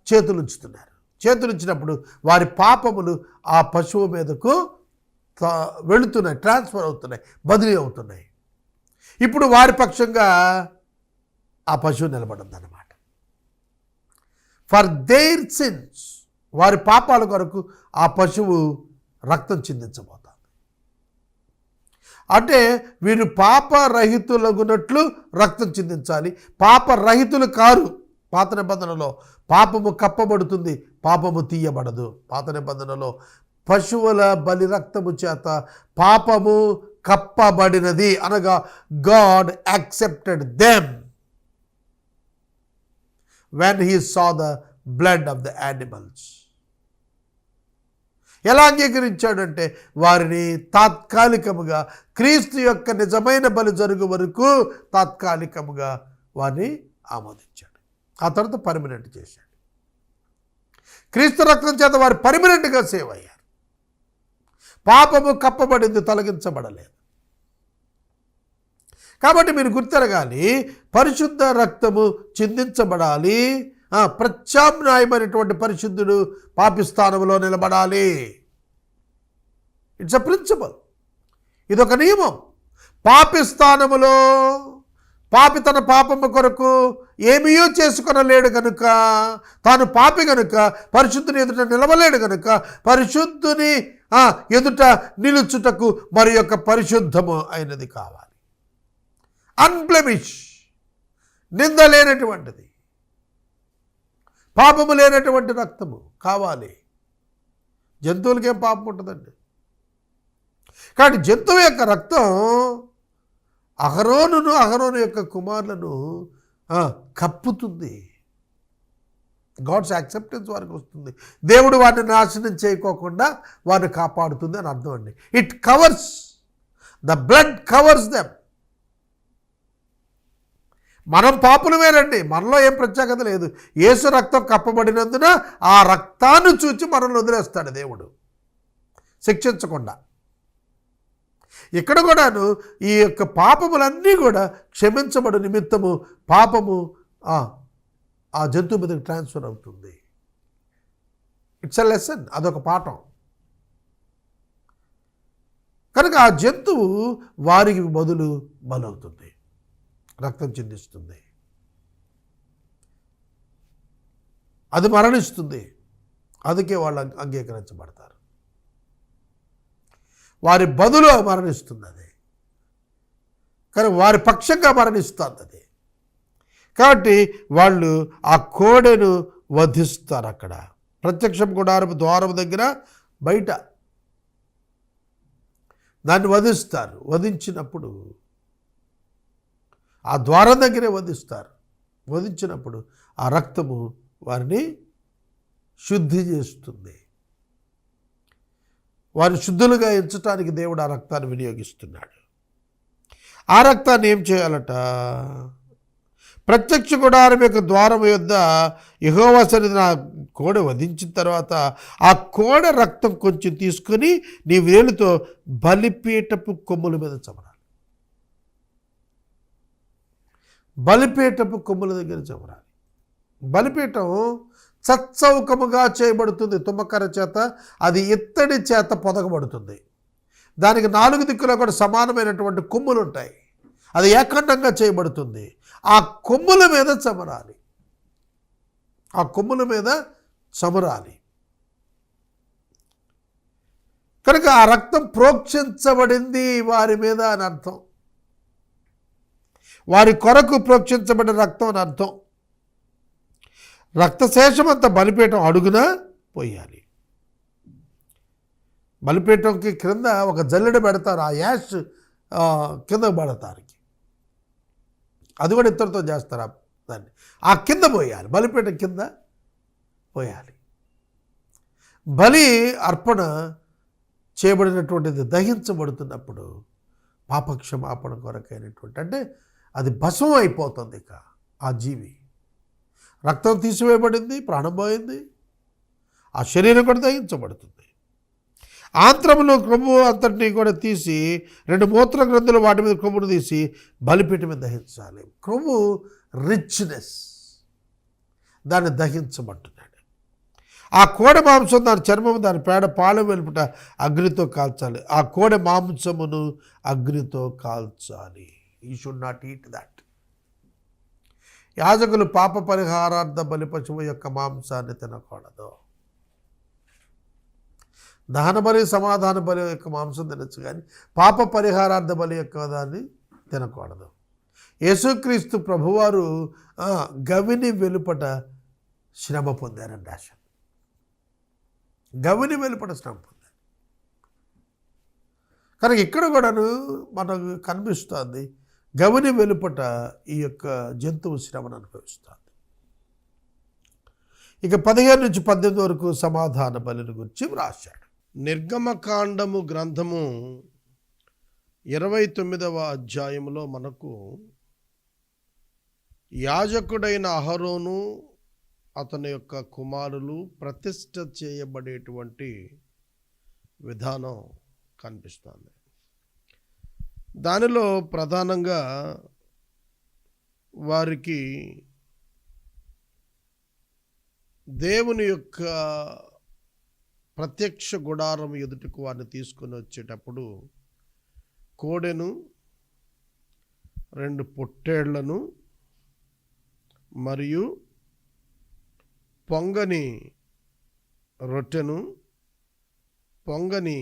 చేతులుంచుతున్నారు. చేతులుంచినప్పుడు వారి పాపములు ఆ పశువు మీదకు వెళుతున్నాయి, ట్రాన్స్ఫర్ అవుతున్నాయి, బదిలీ అవుతున్నాయి. ఇప్పుడు వారి పక్షంగా ఆ పశువు నిలబడిందన్నమాట. ఫర్ దేర్ సిన్స్, వారి పాపాల కొరకు ఆ పశువు రక్తం చిందించబోతుంది. అంటే వీరు పాపరహితులగునట్లు రక్తం చిందించాలి. పాపరహితులు కారు. పాత నిబంధనలో పాపము కప్పబడుతుంది, పాపము తీయబడదు. పాత నిబంధనలో పశువుల బలి రక్తము చేత పాపము కప్పబడినది, అనగా God accepted them. when he saw the blood of the animals. ఎలా అంగీకరించాడంటే వారిని తాత్కాలికముగా క్రీస్తు యొక్క నిజమైన బలి జరుగు వరకు తాత్కాలికముగా వారిని ఆమోదించాడు. ఆ తర్వాత పర్మనెంట్ చేశాడు. క్రీస్తు రక్తం చేత వారు పర్మనెంట్గా సేవ్ అయ్యారు. పాపము కప్పబడింది, తొలగించబడలేదు. కాబట్టి మీరు గుర్తెరగాలి, పరిశుద్ధ రక్తము చిందించబడాలి. ప్రత్యామ్నాయమైనటువంటి పరిశుద్ధుడు పాపి స్థానంలో నిలబడాలి. ఇట్స్ అ ప్రిన్సిపల్, ఇదొక నియమం. పాపి స్థానములో పాపి తన పాపము కొరకు ఏమీయో చేసుకొనలేడు కనుక, తాను పాపి కనుక పరిశుద్ధుని ఎదుట నిలవలేడు కనుక, పరిశుద్ధుని ఎదుట నిలుచుటకు మరి యొక్క పరిశుద్ధము అయినది కావాలి. అన్బ్లెమిష్, నింద లేనటువంటిది, పాపము లేనటువంటి రక్తము కావాలి. జంతువులకేం పాపం ఉంటుందండి. కాబట్టి జంతువు యొక్క రక్తం అహరోను యొక్క కుమారులను కప్పుతుంది. గాడ్స్ యాక్సెప్టెన్స్ వారికి వస్తుంది. దేవుడు వారిని నాశనం చేయకోకుండా వారిని కాపాడుతుంది అని అర్థం అండి. It covers, the blood covers them. మనం పాపులమేనండి, మనలో ఏం ప్రత్యేకత లేదు. యేసు రక్తం కప్పబడినందున ఆ రక్తాన్ని చూచి మనల్ని వదిలేస్తాడు దేవుడు, శిక్షించకుండా. ఇక్కడ కూడాను ఈ యొక్క పాపములన్నీ కూడా క్షమించబడు నిమిత్తము పాపము ఆ జంతువు మీదకి ట్రాన్స్ఫర్ అవుతుంది. ఇట్స్ ఎ లెసన్, అదొక పాఠం. కనుక ఆ జంతువు వారికి బదులు బలవుతుంది, రక్తం చిందిస్తుంది, అది మరణిస్తుంది. అందుకే వాళ్ళు అంగీకరించబడతారు. వారి బదులు మరణిస్తుంది అది, కానీ వారి పక్షంగా మరణిస్తుంది అది. కాబట్టి వాళ్ళు ఆ కోడెను వధిస్తారు. అక్కడ ప్రత్యక్షం గుడారపు ద్వారం దగ్గర బయట దాన్ని వధిస్తారు. వధించినప్పుడు ఆ ద్వారం దగ్గరే వధిస్తారు. వధించినప్పుడు ఆ రక్తము వారిని శుద్ధి చేస్తుంది. వారిని శుద్ధులుగా ఎంచడానికి దేవుడు ఆ రక్తాన్ని వినియోగిస్తున్నాడు. ఆ రక్తాన్ని ఏం చేయాలట? ప్రత్యక్ష గుడారం యొక్క ద్వారం యొద్ద యెహోవా సన్నిధిన కోడె వధించిన తర్వాత ఆ కోడె రక్తం కొంచెం తీసుకొని నీ వేలుతో బలిపీఠపు కొమ్ముల మీద చమరాలి. బలిపీఠపు కొమ్ముల దగ్గర చమరాలి. బలిపీఠం సత్సౌకముగా చేయబడుతుంది తుమ్మకర్ర చేత, అది ఇత్తడి చేత పొదగబడుతుంది. దానికి 4 దిక్కులో కూడా సమానమైనటువంటి కొమ్ములు ఉంటాయి. అది ఏకాండంగా చేయబడుతుంది. ఆ కొమ్ముల మీద చమరాలి. ఆ కొమ్ముల మీద చమరాలి. కనుక ఆ రక్తం ప్రోక్షించబడింది వారి మీద అని అర్థం. వారి కొరకు ప్రోక్షించబడిన రక్తం అని అర్థం. రక్తశేషమంతా బలిపీఠం అడుగున పోయాలి. బలిపీఠంకి క్రింద ఒక జల్లెడ పెడతారు. ఆ యాష్ కింద పడతారు. అది కూడా ఇత్తడితో చేస్తారు దాన్ని. ఆ కింద పోయాలి, బలిపీఠం కింద పోయాలి. బలి అర్పణ చేయబడినటువంటిది దహించబడుతున్నప్పుడు పాపక్షమాపణ కొరకైనటువంటి, అంటే అది భస్మం అయిపోతుంది. ఇక ఆ జీవి రక్తం తీసివేయబడింది, ప్రాణం పోయింది, ఆ శరీరం కూడా దహించబడుతుంది. ఆంత్రములో క్రొమ్ము అంతటినీ కూడా తీసి 2 మూత్ర గ్రంథులు వాటి మీద క్రొమ్మును తీసి బలిపీఠం మీద దహించాలి. క్రొమ్ము రిచ్నెస్, దాన్ని దహించబడుతున్నాడు. ఆ కోడె మాంసం, దాని చర్మము, దాని పేడ, పాలెం వెలుపట అగ్నితో కాల్చాలి. ఆ కోడె మాంసమును అగ్నితో కాల్చాలి. You should not eat that. యాజకులు పాప పరిహారార్థ బలి పశువు యొక్క మాంసాన్ని తినకూడదు. దహన బలి, సమాధాన బలి యొక్క మాంసం తినచ్చు, కానీ పాప పరిహారార్థ బలి యొక్క దాన్ని తినకూడదు. యేసుక్రీస్తు ప్రభువారు గవిని వెలుపట శ్రమ పొందారండి. ఆశ గవిని వెలుపట శ్రమ పొందారు. కనుక ఇక్కడ కూడాను మనకు కనిపిస్తుంది, గవిని వెలుపట ఈ యొక్క జంతువు శ్రమను అనుభవిస్తుంది. ఇక 15-18 వరకు సమాధాన బలిని గురించి వ్రాశాడు. నిర్గమకాండము గ్రంథము 29వ అధ్యాయంలో మనకు యాజకుడైన అహరోను అతని యొక్క కుమారులు ప్రతిష్ఠ చేయబడేటువంటి విధానం కనిపిస్తుంది. దానిలో ప్రధానంగా వారికి దేవుని యొక్క ప్రత్యక్ష గుడారం ఎదుటకు వారిని తీసుకొని వచ్చేటప్పుడు కోడెను, 2 పొట్టేళ్లను మరియు పొంగని రొట్టెను, పొంగని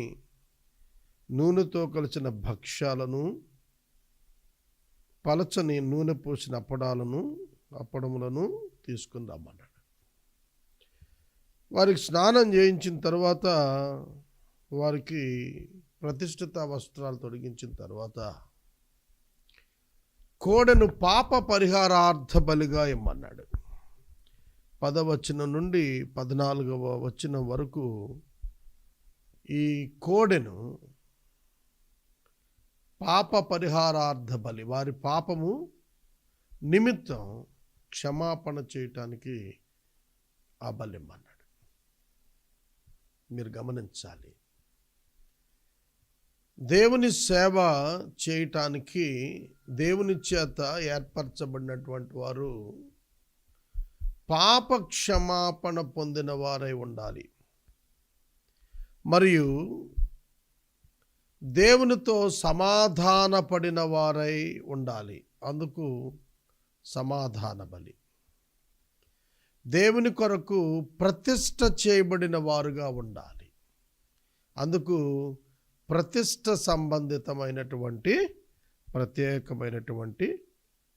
నూనెతో కలిసిన భక్ష్యాలను, పలచని నూనె పోసిన అప్పడములను తీసుకుని రమ్మన్నాడు. వారికి స్నానం చేయించిన తర్వాత, వారికి ప్రతిష్ఠిత వస్త్రాలు తొడిగించిన తర్వాత కోడెను పాప పరిహారార్థ బలిగా ఇమ్మన్నాడు. 10వ వచనం నుండి 14వ వచనం వరకు ఈ కోడెను పాప పరిహారార్థ బలి, వారి పాపము నిమిత్తం క్షమాపణ చేయటానికి ఆ బలి ఇమ్మన్నాడు. మీరు గమనించాలి, దేవుని సేవ చేయటానికి దేవుని చేత ఏర్పరచబడినటువంటి వారు పాప క్షమాపణ పొందిన వారై ఉండాలి, మరియు దేవునితో సమాధాన పడిన వారై ఉండాలి. అందుకు సమాధాన బలి. దేవుని కొరకు ప్రతిష్ఠ చేయబడిన వారుగా ఉండాలి. అందుకు ప్రతిష్ఠ సంబంధితమైనటువంటి ప్రత్యేకమైనటువంటి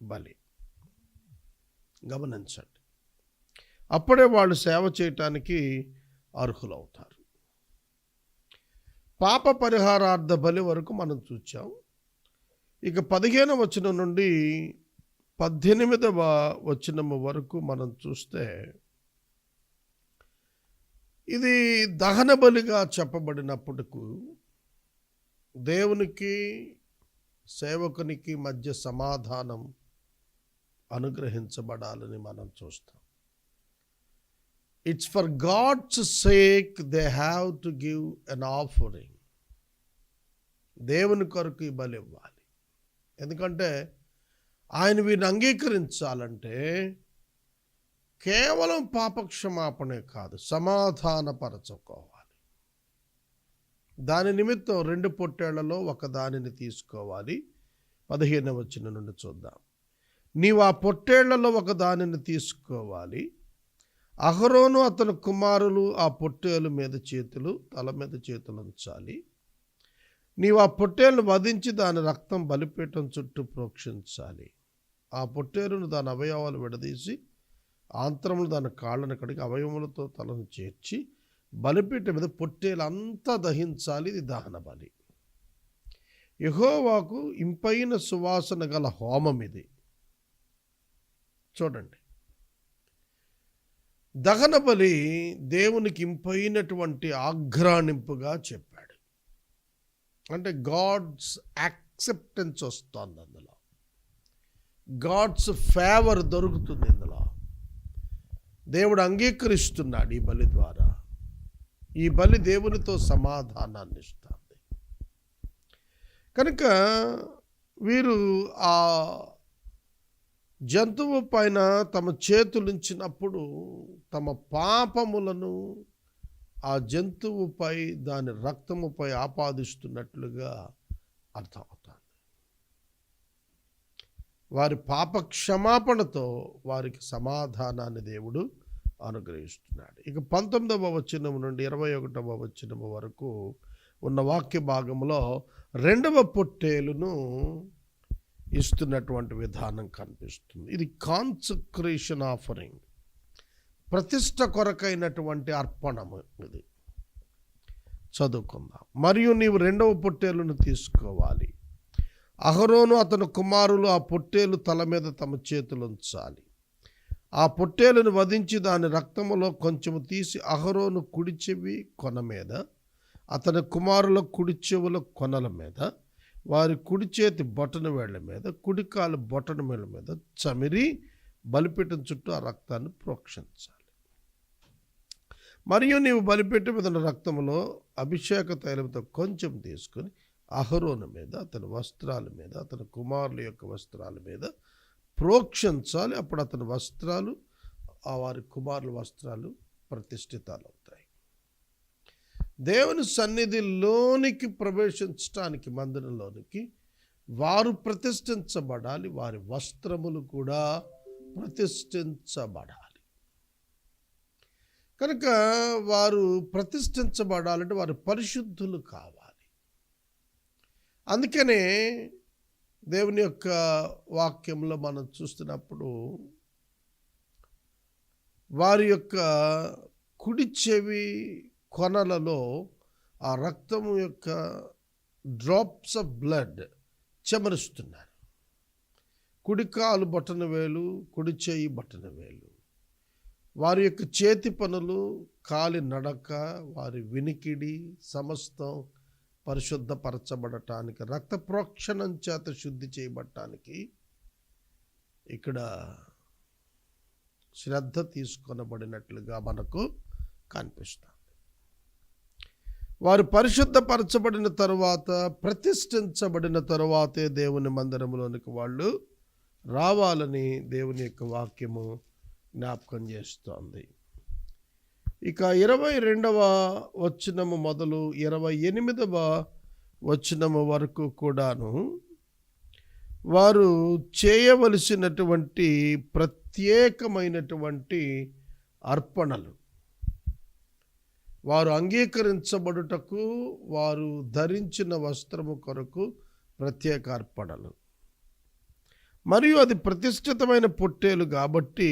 బలి. గమనించండి, అప్పుడే వాళ్ళు సేవ చేయటానికి అర్హులవుతారు. పాప పరిహారార్థ బలి వరకు మనం చూచాం. ఇక 15వ వచనం నుండి 18వ వచనము వరకు మనం చూస్తే ఇది దహన బలిగా చెప్పబడినప్పటికీ దేవునికి సేవకునికి మధ్య సమాధానం అనుగ్రహించబడాలని మనం చూస్తాం. It's for God's sake they have to give an offering. దేవుని కొరకు ఈ బలి ఇవ్వాలి. ఎందుకంటే ఆయన వీరిని అంగీకరించాలంటే కేవలం పాపక్షమాపణే కాదు, సమాధానపరచుకోవాలి. దాని నిమిత్తం 2 పొట్టేళ్లలో ఒక దానిని తీసుకోవాలి. 15వ వచనం నుండి చూద్దాం. నీవు ఆ పొట్టేళ్లలో ఒక దానిని తీసుకోవాలి. అహరోను అతని కుమారులు ఆ పొట్టేలు మీద చేతులు, తల మీద చేతులు ఉంచాలి. నీవు ఆ పొట్టేలును వధించి దాని రక్తం బలిపీఠం చుట్టూ ప్రోక్షించాలి. ఆ పొట్టేలును దాని అవయవాలు విడదీసి ఆంత్రములు దాని కాళ్ళను కడిగి అవయవములతో తలను చేర్చి బలిపీఠం మీద పొట్టేలు అంతా దహించాలి. ఇది దహన బలి. యెహోవాకు ఇంపైన సువాసన గల హోమం ఇది. చూడండి, దహన బలి దేవునికి ఇంపైనటువంటి ఆఘ్రాణింపుగా చెప్పాడు. అంటే గాడ్స్ యాక్సెప్టెన్స్ వస్తుంది అందులో, గాడ్స్ ఫేవర్ దొరుకుతుంది ఇందులో. దేవుడు అంగీకరిస్తున్నాడు ఈ బలి ద్వారా. ఈ బలి దేవునితో సమాధానాన్ని ఇస్తుంది. కనుక వీరు ఆ జంతువు పైన తమ చేతులుంచినప్పుడు తమ పాపములను ఆ జంతువుపై, దాని రక్తముపై ఆపాదిస్తున్నట్లుగా అర్థమవుతుంది. వారి పాప క్షమాపణతో వారికి సమాధానాన్ని దేవుడు అనుగ్రహిస్తున్నాడు. ఇక 19వ వచనం నుండి 21వ వచనం వరకు ఉన్న వాక్య భాగంలో 2వ పొట్టేలును ఇస్తున్నటువంటి విధానం కనిపిస్తుంది. ఇది కాన్సక్రేషన్ ఆఫరింగ్, ప్రతిష్ఠ కొరకైనటువంటి అర్పణము. ఇది చదువుకుందాం. మరియు నీవు 2వ పొట్టేలును తీసుకోవాలి. అహరోను అతని కుమారులు ఆ పొట్టేలు తల మీద తమ చేతులు ఉంచాలి. ఆ పొట్టేలును వధించి దాని రక్తములో కొంచెము తీసి అహరోను కుడి చెవి కొన మీద, అతని కుమారుల కుడి చెవుల కొనల మీద, వారి కుడి చేతి బొటన వేళ్ల మీద, కుడి కాలు బొటన వేళ్ల మీద చమిరి బలిపీఠం చుట్టూ ఆ రక్తాన్ని ప్రోక్షించాలి. మరియు నీవు బలిపీఠం మీద రక్తములో అభిషేక తైలంతో కొంచెం తీసుకుని అహరోను మీద, అతని వస్త్రాల మీద, అతని కుమారుల యొక్క వస్త్రాల మీద ప్రోక్షించాలి. అప్పుడు అతని వస్త్రాలు, వారి కుమారుల వస్త్రాలు ప్రతిష్ఠితాలవుతాయి. దేవుని సన్నిధిలోనికి ప్రవేశించడానికి, మందిరంలోనికి వారు ప్రతిష్ఠించబడాలి. వారి వస్త్రములు కూడా ప్రతిష్ఠించబడాలి. కనుక వారు ప్రతిష్ఠించబడాలంటే వారు పరిశుద్ధులు కావాలి. అందుకనే దేవుని యొక్క వాక్యంలో మనం చూస్తున్నప్పుడు వారి యొక్క కుడి చెవి కొనలలో ఆ రక్తము యొక్క డ్రాప్స్ ఆఫ్ బ్లడ్ చెమరుస్తున్నారు. కుడి కాలు బొటన వేలు, కుడి చేయి బొటన వేలు, వారి యొక్క చేతి పనులు, కాలి నడక, వారి వినికిడి సమస్తం పరిశుద్ధపరచబడటానికి, రక్త ప్రోక్షణం చేత శుద్ధి చేయబడటానికి ఇక్కడ శ్రద్ధ తీసుకొనబడినట్లుగా మనకు కనిపిస్తుంది. వారు పరిశుద్ధపరచబడిన తరువాత, ప్రతిష్ఠించబడిన తరువాతే దేవుని మందిరంలోనికి వాళ్ళు రావాలని దేవుని యొక్క వాక్యము జ్ఞాపకం చేస్తోంది. ఇక 22వ వచనము మొదలు 28వ వచనము వరకు కూడాను వారు చేయవలసినటువంటి ప్రత్యేకమైనటువంటి అర్పణలు, వారు అంగీకరించబడుటకు వారు ధరించిన వస్త్రము కొరకు ప్రత్యేక అర్పణలు, మరియు అది ప్రతిష్ఠితమైన పొట్టేలు కాబట్టి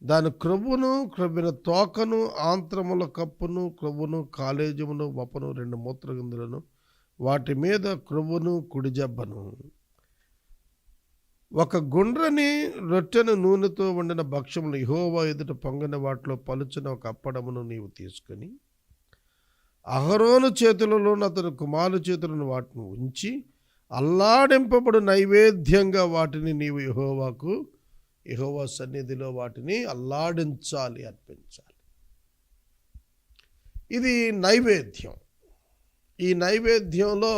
దాని క్రొవ్వును, క్రొవ్విన తోకను, ఆంత్రముల కప్పును, క్రొవ్వును, కాలేజమును, వపను, 2 మూత్రగిందులను, వాటి మీద క్రొవ్వును, కుడి జబ్బను, ఒక గుండ్రని రొట్టెను, నూనెతో వండిన భక్ష్యములు, యెహోవా ఎదుట పొంగిన వాటిలో పలుచిన ఒక అప్పడమును నీవు తీసుకొని అహరోను చేతులలోను అతని కుమారుల చేతులను వాటిని ఉంచి అల్లాడింపబడు నైవేద్యంగా వాటిని నీవు యెహోవా సన్నిధిలో వాటిని అల్లాడించాలి, అర్పించాలి. ఇది నైవేద్యం. ఈ నైవేద్యంలో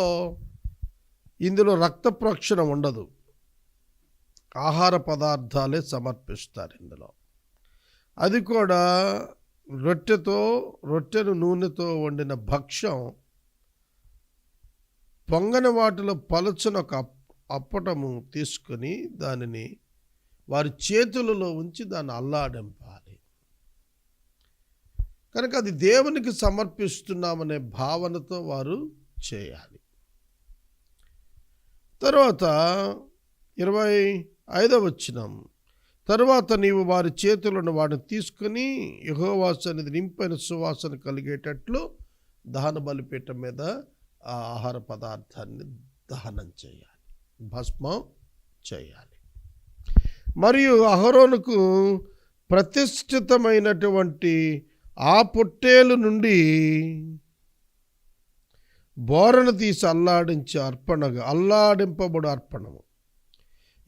ఇందులో రక్త ప్రోక్షణ ఉండదు, ఆహార పదార్థాలే సమర్పిస్తారు ఇందులో. అది కూడా రొట్టెను నూనెతో వండిన భక్ష్యం, పొంగని వాటిలో పలుచన ఒక అప్పటము తీసుకొని దానిని వారి చేతులలో ఉంచి దాన్ని అల్లాడింపాలి. కనుక అది దేవునికి సమర్పిస్తున్నామనే భావనతో వారు చేయాలి. తర్వాత 25వ వచనం, తరువాత నీవు వారి చేతులను వాటిని తీసుకుని యెహోవా సన్నిధి నింపైన సువాసన కలిగేటట్లు దహన బలిపీఠం మీద ఆ ఆహార పదార్థాన్ని దహనం చేయాలి, భస్మం చేయాలి. మరియు అహరోనుకు ప్రతిష్ఠితమైనటువంటి ఆ పొట్టేలు నుండి బోరను తీసి అల్లాడింపబడు అర్పణము,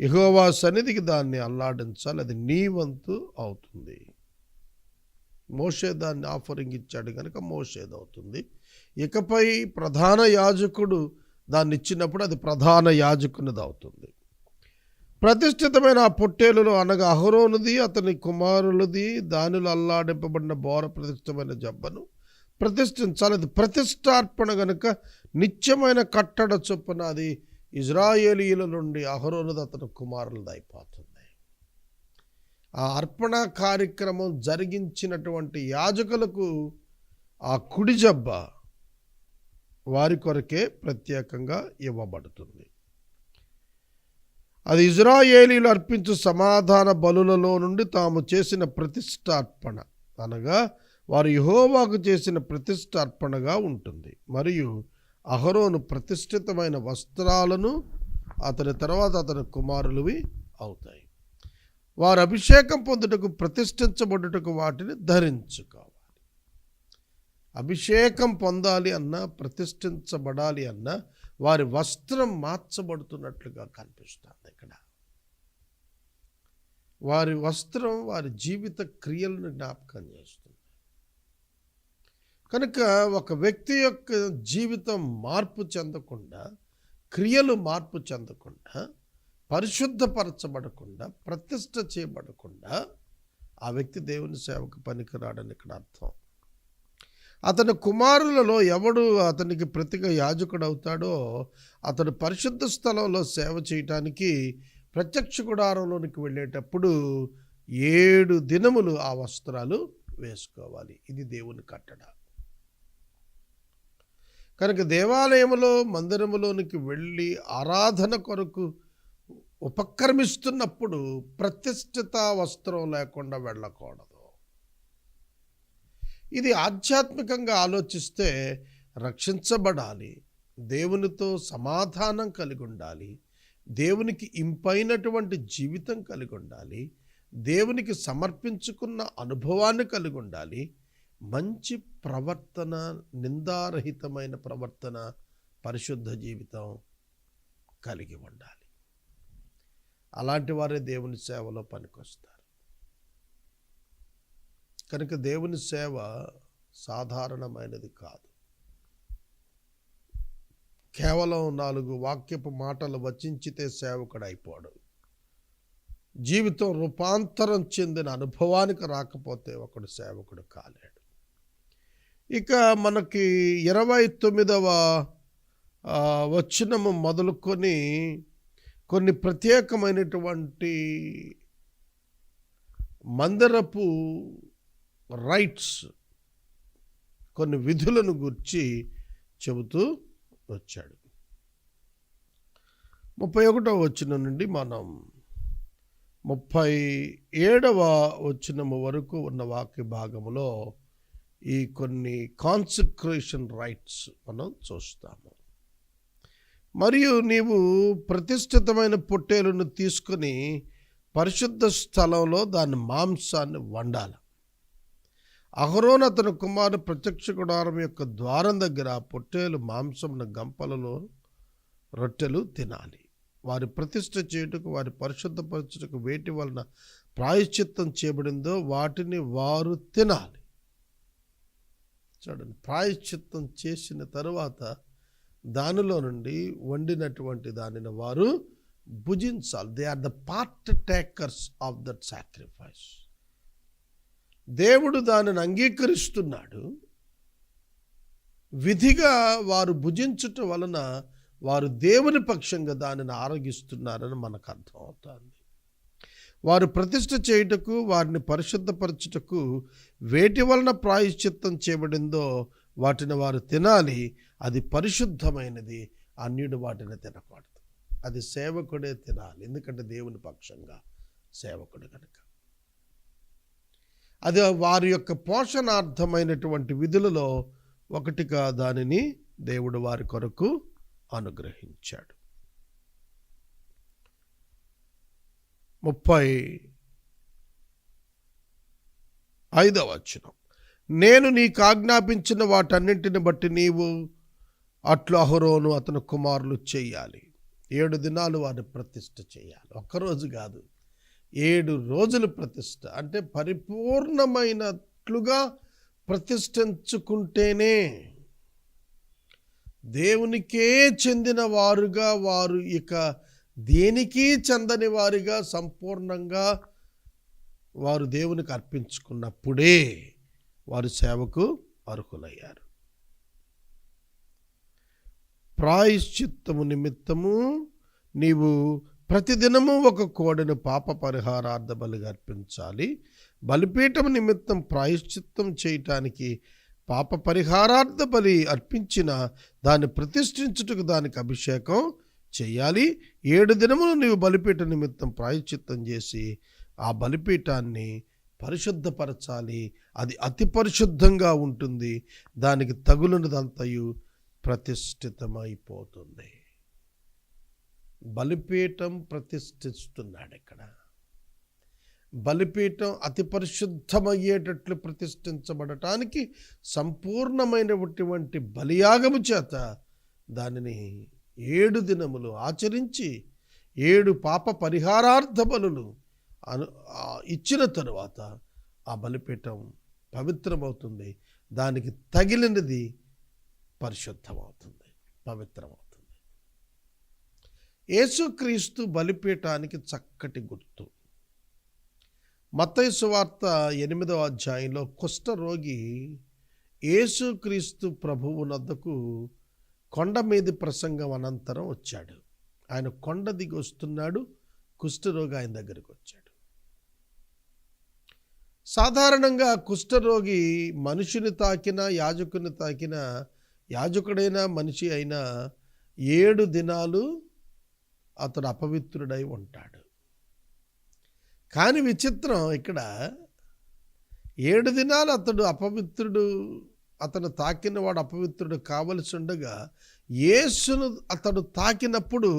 యెహోవా సన్నిధికి దాన్ని అల్లాడించాలి. అది నీ వంతు అవుతుంది. మోషే దాన్ని ఆఫరింగ్ ఇచ్చాడు కనుక మోషేది అవుతుంది. ఇకపై ప్రధాన యాజకుడు దాన్ని ఇచ్చినప్పుడు అది ప్రధాన యాజకునిది అవుతుంది. ప్రతిష్ఠితమైన ఆ పొట్టేలులో అనగా అహరోనుది, అతని కుమారులది, దానిలో అల్లాడింపబడిన బోర ప్రతిష్ఠితమైన జబ్బను ప్రతిష్ఠించాలి. అది ప్రతిష్టార్పణ గనుక నిత్యమైన కట్టడ చొప్పున అది ఇజ్రాయేలీయుల నుండి అహరోనుది, అతని కుమారులది అయిపోతుంది. ఆ అర్పణ కార్యక్రమం జరిగించినటువంటి యాజకులకు ఆ కుడి జబ్బ వారి కొరకే ప్రత్యేకంగా ఇవ్వబడుతుంది. అది ఇజ్రాయేలీయులు అర్పించు సమాధాన బలులలో నుండి తాము చేసిన ప్రతిష్టార్పణ, అనగా వారు యెహోవాకు చేసిన ప్రతిష్టార్పణగా ఉంటుంది. మరియు అహరోను ప్రతిష్ఠితమైన వస్త్రాలను, అతని తర్వాత అతని కుమారులవి అవుతాయి. వారు అభిషేకం పొందుటకు ప్రతిష్ఠించబడుటకు వాటిని ధరించుకోవాలి. అభిషేకం పొందాలి అన్నా, ప్రతిష్ఠించబడాలి అన్నా వారి వస్త్రం మార్చబడుతున్నట్లుగా కనిపిస్తుంది ఇక్కడ. వారి వస్త్రం వారి జీవిత క్రియలను జ్ఞాపకం చేస్తుంది. కనుక ఒక వ్యక్తి యొక్క జీవితం మార్పు చెందకుండా, క్రియలు మార్పు చెందకుండా, పరిశుద్ధపరచబడకుండా, ప్రతిష్ఠ చేయబడకుండా ఆ వ్యక్తి దేవుని సేవకు పనికిరాడని ఇక్కడ అర్థం. అతని కుమారులలో ఎవడు అతనికి ప్రతిగా యాజకుడు అవుతాడో అతడు పరిశుద్ధ స్థలంలో సేవ చేయటానికి ప్రత్యక్ష గుడారంలోనికి వెళ్ళేటప్పుడు 7 దినములు ఆ వస్త్రాలు వేసుకోవాలి. ఇది దేవుని కట్టడ. కనుక దేవాలయములో, మందిరములోనికి వెళ్ళి ఆరాధన కొరకు ఉపక్రమిస్తున్నప్పుడు ప్రతిష్ఠిత వస్త్రం లేకుండా వెళ్ళకూడదు. ఇది ఆధ్యాత్మికంగా ఆలోచిస్తే రక్షించబడాలి, దేవునితో సమాధానం కలిగి ఉండాలి, దేవునికి ఇంపైనటువంటి జీవితం కలిగి ఉండాలి, దేవునికి సమర్పించుకున్న అనుభవాన్ని కలిగి ఉండాలి, మంచి ప్రవర్తన, నిందారహితమైన ప్రవర్తన, పరిశుద్ధ జీవితం కలిగి ఉండాలి. అలాంటి వారే దేవుని సేవలో పనికొస్తారు. కనుక దేవుని సేవ సాధారణమైనది కాదు. కేవలం 4 వాక్యపు మాటలు వచించితే సేవకుడు అయిపోడు. జీవితం రూపాంతరం చెందిన అనుభవానికి రాకపోతే ఒకడు సేవకుడు కాలేడు. ఇక మనకి 29వ వచనము మొదలుకొని కొన్ని ప్రత్యేకమైనటువంటి మందిరపు రైట్స్, కొన్ని విధులను గురించి చెబుతూ వచ్చాడు. 31వ వచనం నుండి మనం 37వ వచనము వరకు ఉన్న వాక్య భాగంలో ఈ కొన్ని కాన్సక్రేషన్ రైట్స్ మనం చూస్తాము. మరియు నీవు ప్రతిష్ఠితమైన పొట్టేలును తీసుకొని పరిశుద్ధ స్థలంలో దాని మాంసాన్ని వండాలి. అహరోను అతని కుమారుడు ప్రత్యక్ష గుడారం యొక్క ద్వారం దగ్గర పొట్టేలు మాంసమున గంపలలో రొట్టెలు తినాలి. వారి ప్రతిష్ఠ చేయుటకు, వారి పరిశుద్ధపరచుటకు వేటి వలన ప్రాయశ్చిత్తం చేయబడిందో వాటిని వారు తినాలి. చూడండి, ప్రాయశ్చిత్తం చేసిన తరువాత దానిలో నుండి వండినటువంటి దానిని వారు భుజించాలి. They are the partakers of that sacrifice. దేవుడు దానిని అంగీకరిస్తున్నాడు. విధిగా వారు భుజించటం వలన వారు దేవుని పక్షంగా దానిని ఆరగిస్తున్నారని మనకు అర్థమవుతుంది. వారు ప్రతిష్ఠ చేయుటకు, వారిని పరిశుద్ధపరచుటకు వేటి వలన ప్రాయశ్చిత్తం చేయబడిందో వాటిని వారు తినాలి. అది పరిశుద్ధమైనది, అన్యుడు వాటిని తినకూడదు. అది సేవకుడే తినాలి, ఎందుకంటే దేవుని పక్షంగా సేవకుడు కనుక. అది వారి యొక్క పోషణార్థమైనటువంటి విధులలో ఒకటిగా దానిని దేవుడు వారి కొరకు అనుగ్రహించాడు. 35వ వచనం, నేను నీకు ఆజ్ఞాపించిన వాటన్నింటిని బట్టి నీవు అట్లు అహరోను అతని కుమారులు చేయాలి. 7 దినాలు వారిని ప్రతిష్ఠ చేయాలి. ఒక్కరోజు కాదు, 7 రోజులు ప్రతిష్ఠ. అంటే పరిపూర్ణమైనట్లుగా ప్రతిష్ఠించుకుంటేనే దేవునికే చెందిన వారుగా, వారు ఇక దేనికి చెందని వారిగా సంపూర్ణంగా వారు దేవునికి అర్పించుకున్నప్పుడే వారు సేవకు అర్హులయ్యారు. ప్రాయశ్చిత్తము నిమిత్తము నీవు ప్రతిదినము ఒక కోడెను పాప పరిహారార్థ బలిగా అర్పించాలి. బలిపీఠం నిమిత్తం ప్రాయశ్చిత్తం చేయటానికి పాప పరిహారార్థ బలి అర్పించిన దాన్ని ప్రతిష్ఠించుటకు దానికి అభిషేకం చేయాలి. 7 దినములు నీవు బలిపీఠ నిమిత్తం ప్రాయశ్చిత్తం చేసి ఆ బలిపీఠాన్ని పరిశుద్ధపరచాలి. అది అతి పరిశుద్ధంగా ఉంటుంది. దానికి తగులునదంతయు ప్రతిష్ఠితమైపోతుంది. బలిపీఠం ప్రతిష్ఠిస్తున్నాడు ఇక్కడ. బలిపీఠం అతి పరిశుద్ధమయ్యేటట్లు ప్రతిష్ఠించబడటానికి సంపూర్ణమైనటువంటి బలియాగము చేత దానిని 7 దినములు ఆచరించి 7 పాప పరిహారార్థ బలులు ఇచ్చిన తరువాత ఆ బలిపీఠం పవిత్రమవుతుంది. దానికి తగిలినది పరిశుద్ధమవుతుంది, పవిత్రమవుతుంది. యేసుక్రీస్తు బలిపీఠానికి చక్కటి గుర్తు. మత్తయి సువార్త 8వ అధ్యాయంలో కుష్ఠరోగి యేసుక్రీస్తు ప్రభువు నద్దకు కొండ మీది ప్రసంగం అనంతరం వచ్చాడు. ఆయన కొండ దిగి వస్తున్నాడు, కుష్ఠరోగి ఆయన దగ్గరికి వచ్చాడు. సాధారణంగా కుష్ఠరోగి మనుషుని తాకినా యాజకుని తాకినా, యాజకుడైనా మనిషి అయినా 7 దినాలు అతడు అపవిత్రుడై ఉంటాడు. కానీ విచిత్రం, ఇక్కడ 7 దినాలు అతడు అపవిత్రుడు, అతను తాకిన వాడు అపవిత్రుడు కావలసి ఉండగా యేసును అతడు తాకినప్పుడు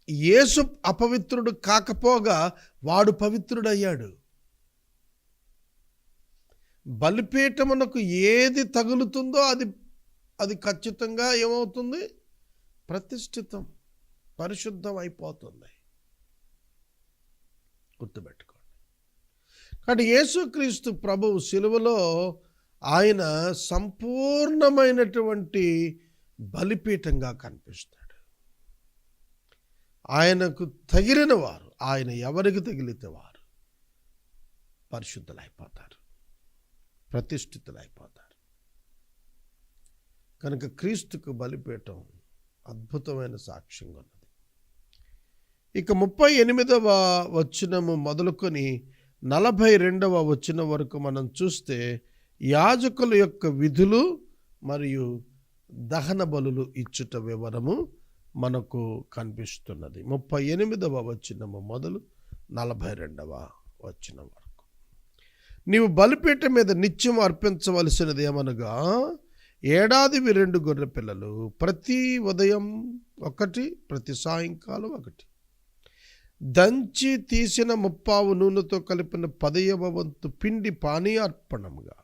యేసు అపవిత్రుడు కాకపోగా వాడు పవిత్రుడయ్యాడు. బలిపీఠమునకు ఏది తగులుతుందో అది ఖచ్చితంగా ఏమవుతుంది? ప్రతిష్ఠితం, పరిశుద్ధం అయిపోతుంది. గుర్తుపెట్టుకోండి. కానీ యేసుక్రీస్తు ప్రభువు శిలువలో ఆయన సంపూర్ణమైనటువంటి బలిపీఠంగా కనిపిస్తాడు. ఆయనకు తగిలిన వారు, ఆయన ఎవరికి తగిలితే వారు పరిశుద్ధులైపోతారు, ప్రతిష్ఠితులైపోతారు. కనుక క్రీస్తుకు బలిపీఠం అద్భుతమైన సాక్ష్యంగా ఉన్నది. ఇక 38వ వచనము మొదలుకొని 42వ వచనం వరకు మనం చూస్తే యాజకుల యొక్క విధులు మరియు దహన బలులు ఇచ్చుట వివరము మనకు కనిపిస్తున్నది. 38వ వచనము మొదలు 42వ వచనం వరకు. నీవు బలిపీఠం మీద నిత్యం అర్పించవలసినది ఏమనగా ఏడాదివి 2 గొర్రె పిల్లలు, ప్రతి ఉదయం 1, ప్రతి సాయంకాలం 1, దంచి తీసిన 30 నూనెతో కలిపిన 10వ వంతు పిండి పానీయార్పణముగా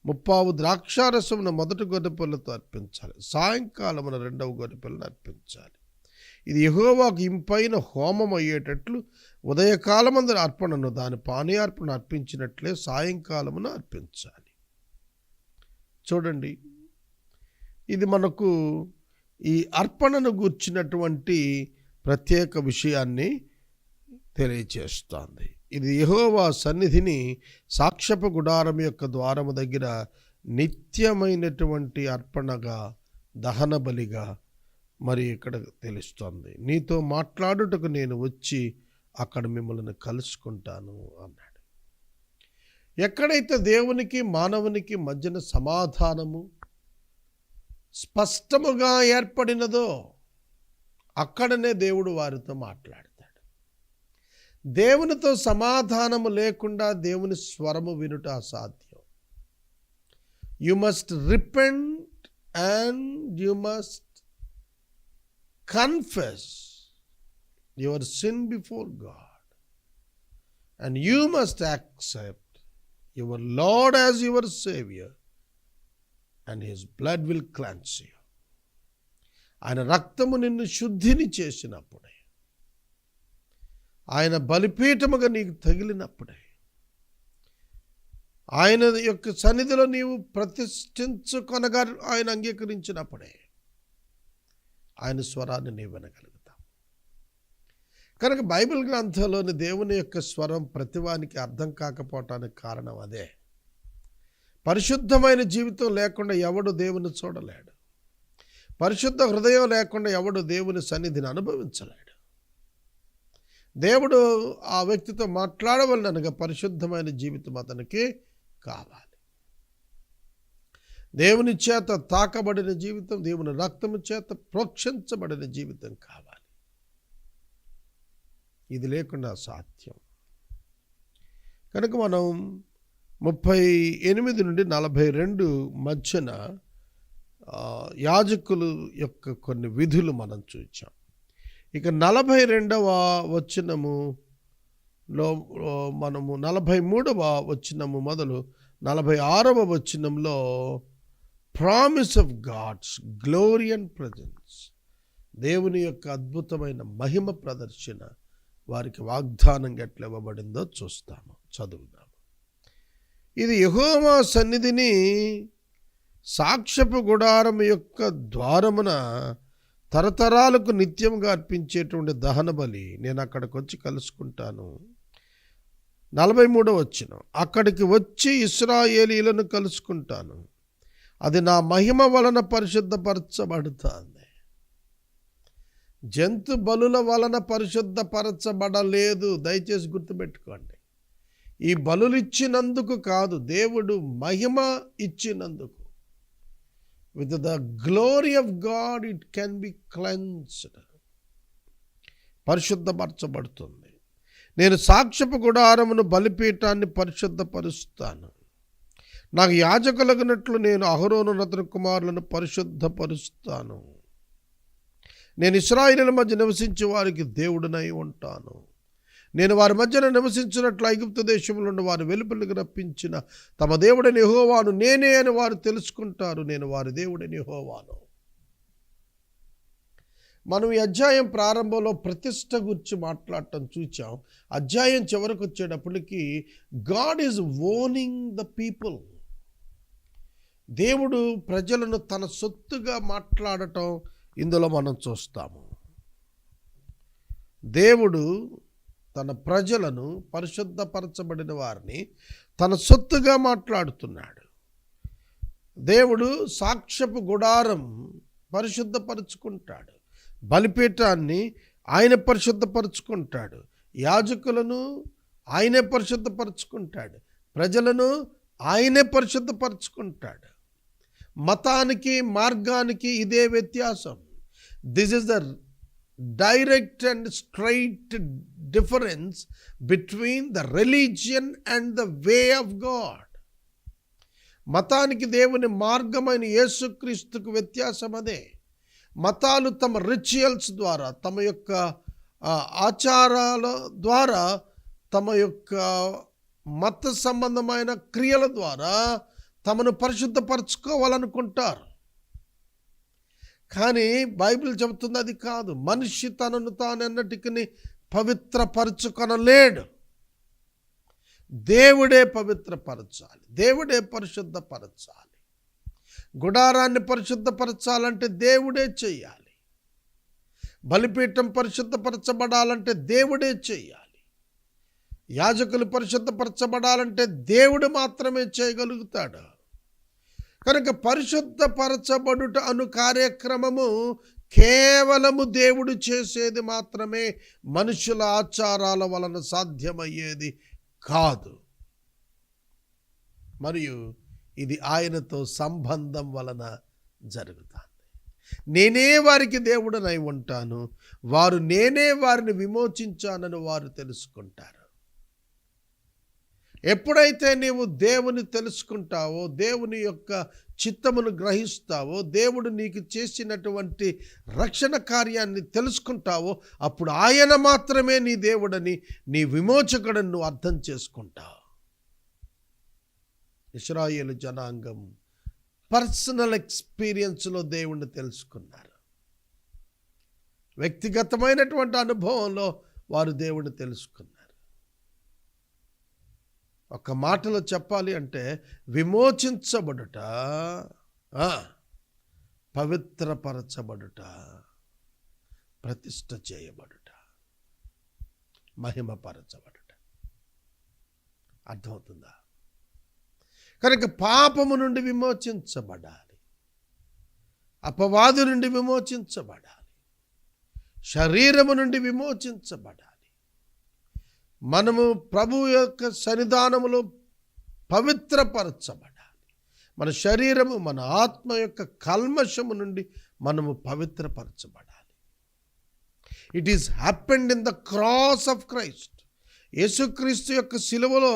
30 ద్రాక్షారసమున మొదటి గొర్రెపిల్లతో అర్పించాలి. సాయంకాలమున 2వ గొర్రెపిల్లను అర్పించాలి. ఇది యెహోవాకు ఇంపైన హోమం అయ్యేటట్లు ఉదయకాలమందు అర్పణను దాని పానీయార్పణ అర్పించినట్లే సాయంకాలమున అర్పించాలి. చూడండి, ఇది మనకు ఈ అర్పణను గూర్చినటువంటి ప్రత్యేక విషయాన్ని తెలియచేస్తోంది. ఇది యెహోవా సన్నిధిని సాక్ష్యపు గుడారం యొక్క ద్వారము దగ్గర నిత్యమైనటువంటి అర్పణగా, దహన బలిగా మరి ఇక్కడ తెలుస్తోంది. నీతో మాట్లాడుటకు నేను వచ్చి అక్కడ మిమ్మల్ని కలుసుకుంటాను అన్నాడు. ఎక్కడైతే దేవునికి మానవునికి మధ్యన సమాధానము స్పష్టముగా ఏర్పడినదో అక్కడనే దేవుడు వారితో మాట్లాడతాడు. దేవునితో సమాధానము లేకుండా దేవుని స్వరము వినుట అసాధ్యం. You must repent and you must confess your sin before God and you must accept your lord as your saviour and his blood will cleanse you. ఆయన రక్తము నిన్ను శుద్ధిని చేసినప్పుడే, ఆయన బలిపీఠముగా నీకు తగిలినప్పుడే, ఆయన యొక్క సన్నిధిలో నీవు ప్రతిష్ఠించుకొనగా ఆయన అంగీకరించినప్పుడే ఆయన స్వరాన్ని నీవు వినగలుగుతావు. కనుక బైబిల్ గ్రంథంలోని దేవుని యొక్క స్వరం ప్రతివానికి అర్థం కాకపోవటానికి కారణం అదే. పరిశుద్ధమైన జీవితం లేకుండా ఎవడు దేవుని చూడలేడు. పరిశుద్ధ హృదయం లేకుండా ఎవడు దేవుని సన్నిధిని అనుభవించలేడు. దేవుడు ఆ వ్యక్తితో మాట్లాడవలనగా పరిశుద్ధమైన జీవితం అతనికి కావాలి. దేవుని చేత తాకబడిన జీవితం, దేవుని రక్తము చేత ప్రోక్షించబడిన జీవితం కావాలి. ఇది లేకుండా సాధ్యం. కనుక మనం 38 నుండి 42 మధ్యన యాజకులు యొక్క కొన్ని విధులు మనం చూచాం. ఇక 42వ వచనము లో మనము 43వ వచనము మొదలు 46వ వచనంలో promise of God's glory and presence, దేవుని యొక్క అద్భుతమైన మహిమ ప్రదర్శన వారికి వాగ్దానంగా ఎట్లా ఇవ్వబడిందో చూస్తాము, చదువుదాము. ఇది యెహోవా సన్నిధిని సాక్ష్యపు గుడారం యొక్క ద్వారమున తరతరాలకు నిత్యంగా అర్పించేటువంటి దహన బలి నేను అక్కడికి వచ్చి కలుసుకుంటాను. 43వ వచనం, అక్కడికి వచ్చి ఇశ్రాయేలీయులను కలుసుకుంటాను, అది నా మహిమ వలన పరిశుద్ధపరచబడుతుంది. జంతు బలుల వలన పరిశుద్ధపరచబడలేదు, దయచేసి గుర్తుపెట్టుకోండి. ఈ బలులు ఇచ్చినందుకు కాదు, దేవుడు మహిమ ఇచ్చినందుకు. With the glory of God it can be cleansed, పరిశుద్ధపరచబడుతుంది. నేను సాక్ష్యపు గుడారమును బలిపీఠాన్ని పరిశుద్ధపరుస్తాను, నాకు యాజకులగినట్లు నేను అహరోను అతని కుమారులను పరిశుద్ధపరుస్తాను. నేను ఇశ్రాయేలీయుల మధ్య నివసించి వారికి దేవుడినై ఉంటాను. నేను వారి మధ్యన నివసించినట్లు ఐగుప్తు దేశంలో నుండి వారు వెలుపలికి రప్పించిన తమ దేవుడైన యెహోవాను నేనే అని వారు తెలుసుకుంటారు. నేను వారి దేవుడైన యెహోవాను. మనం ఈ అధ్యాయం ప్రారంభంలో ప్రతిష్ట గురించి మాట్లాడటం చూచాం. అధ్యాయం చివరికి వచ్చేటప్పటికి God is owning the people. దేవుడు ప్రజలను తన సొత్తుగా మాట్లాడటం ఇందులో మనం చూస్తాము. దేవుడు తన ప్రజలను, పరిశుద్ధపరచబడిన వారిని తన సొత్తుగా మాట్లాడుతున్నాడు. దేవుడు సాక్ష్యపు గుడారం పరిశుద్ధపరుచుకుంటాడు, బలిపీఠాన్ని ఆయన పరిశుద్ధపరుచుకుంటాడు, యాజకులను ఆయనే పరిశుద్ధపరుచుకుంటాడు, ప్రజలను ఆయనే పరిశుద్ధపరుచుకుంటాడు. మతానికి మార్గానికి ఇదే వ్యత్యాసం. This is the direct and straight difference between the religion and the way of God. మతానికి దేవుని మార్గమైన యేసుక్రీస్తుకు వ్యత్యాసం అదే. మతాలు తమ రిచువల్స్ ద్వారా, తమ యొక్క ఆచారాల ద్వారా, తమ యొక్క మత సంబంధమైన క్రియల ద్వారా తమను పరిశుద్ధపరచుకోవాలనుకుంటారు. కానీ బైబిల్ చెబుతుంది అది కాదు. మనిషి తనను తానెన్నటికీ పవిత్రపరచుకొనలేడు. దేవుడే పవిత్రపరచాలి, దేవుడే పరిశుద్ధపరచాలి. గుడారాన్ని పరిశుద్ధపరచాలంటే దేవుడే చెయ్యాలి. బలిపీఠం పరిశుద్ధపరచబడాలంటే దేవుడే చెయ్యాలి. యాజకులు పరిశుద్ధపరచబడాలంటే దేవుడు మాత్రమే చేయగలుగుతాడు. కనుక పరిశుద్ధపరచబడుట అను కార్యక్రమము కేవలము దేవుడు చేసేది మాత్రమే, మనుషుల ఆచారాల వలన సాధ్యమయ్యేది కాదు. మరియు ఇది ఆయనతో సంబంధం వలన జరుగుతుంది. నేనే వారికి దేవుడనై ఉంటాను, వారు నేనే వారిని విమోచించానని వారు తెలుసుకుంటారు. ఎప్పుడైతే నీవు దేవుని తెలుసుకుంటావో, దేవుని యొక్క చిత్తమును గ్రహిస్తావో, దేవుడు నీకు చేసినటువంటి రక్షణ కార్యాన్ని తెలుసుకుంటావో, అప్పుడు ఆయన మాత్రమే నీ దేవుడని, నీ విమోచకుడని నువ్వు అర్థం చేసుకుంటావు. ఇశ్రాయేలు జనాంగం పర్సనల్ ఎక్స్పీరియన్స్లో దేవుణ్ణి తెలుసుకున్నారు. వ్యక్తిగతమైనటువంటి అనుభవంలో వారు దేవుణ్ణి తెలుసుకున్నారు. ఒక మాటలో చెప్పాలి అంటే విమోచించబడుట, పవిత్రపరచబడుట, ప్రతిష్ఠ చేయబడుట, మహిమపరచబడుట. అర్థమవుతుందా? కనుక పాపము నుండి విమోచించబడాలి, అపవాదు నుండి విమోచించబడాలి, శరీరము నుండి విమోచించబడాలి. మనము ప్రభువు యొక్క సన్నిధానములో పవిత్రపరచబడాలి. మన శరీరము, మన ఆత్మ యొక్క కల్మషము నుండి మనము పవిత్రపరచబడాలి. It is happened in the cross of Christ. యేసుక్రీస్తు యొక్క శిలువలో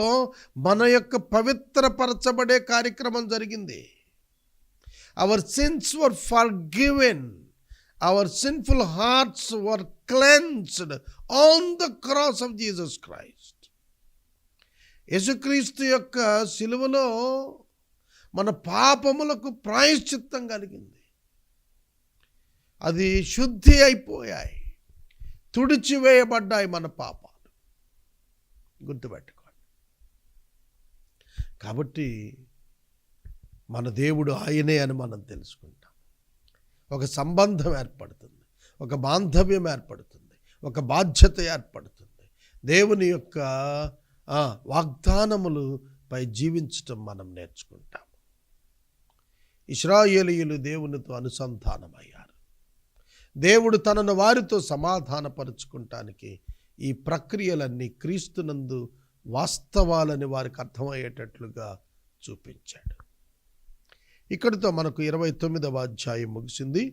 మన యొక్క పవిత్రపరచబడే కార్యక్రమం జరిగింది. Our sins were forgiven, our sinful hearts were cleansed on the cross of Jesus Christ. యేసుక్రీస్తు యొక్క శిలువలో మన పాపములకు ప్రాయశ్చిత్తం కలిగింది. అది శుద్ధి అయిపోయాయి, తుడిచివేయబడ్డాయి మన పాపాలు. గుర్తుపెట్టుకోండి. కాబట్టి మన దేవుడు ఆయనే అని మనం తెలుసుకుంటాం. ఒక సంబంధం ఏర్పడుతుంది, ఒక బాంధవ్యం ఏర్పడుతుంది, ఒక బాధ్యత ఏర్పడుతుంది. దేవుని యొక్క వాగ్దానములు పై జీవించటం మనం నేర్చుకుంటాం. ఇశ్రాయేలీయులు దేవునితో అనుసంధానమయ్యారు. దేవుడు తనను వారితో సమాధానపరుచుకుంటానికి ఈ ప్రక్రియలన్నీ క్రీస్తునందు వాస్తవాలని వారికి అర్థమయ్యేటట్లుగా చూపించాడు. ఇక్కడితో మనకు 29వ అధ్యాయం ముగిసింది.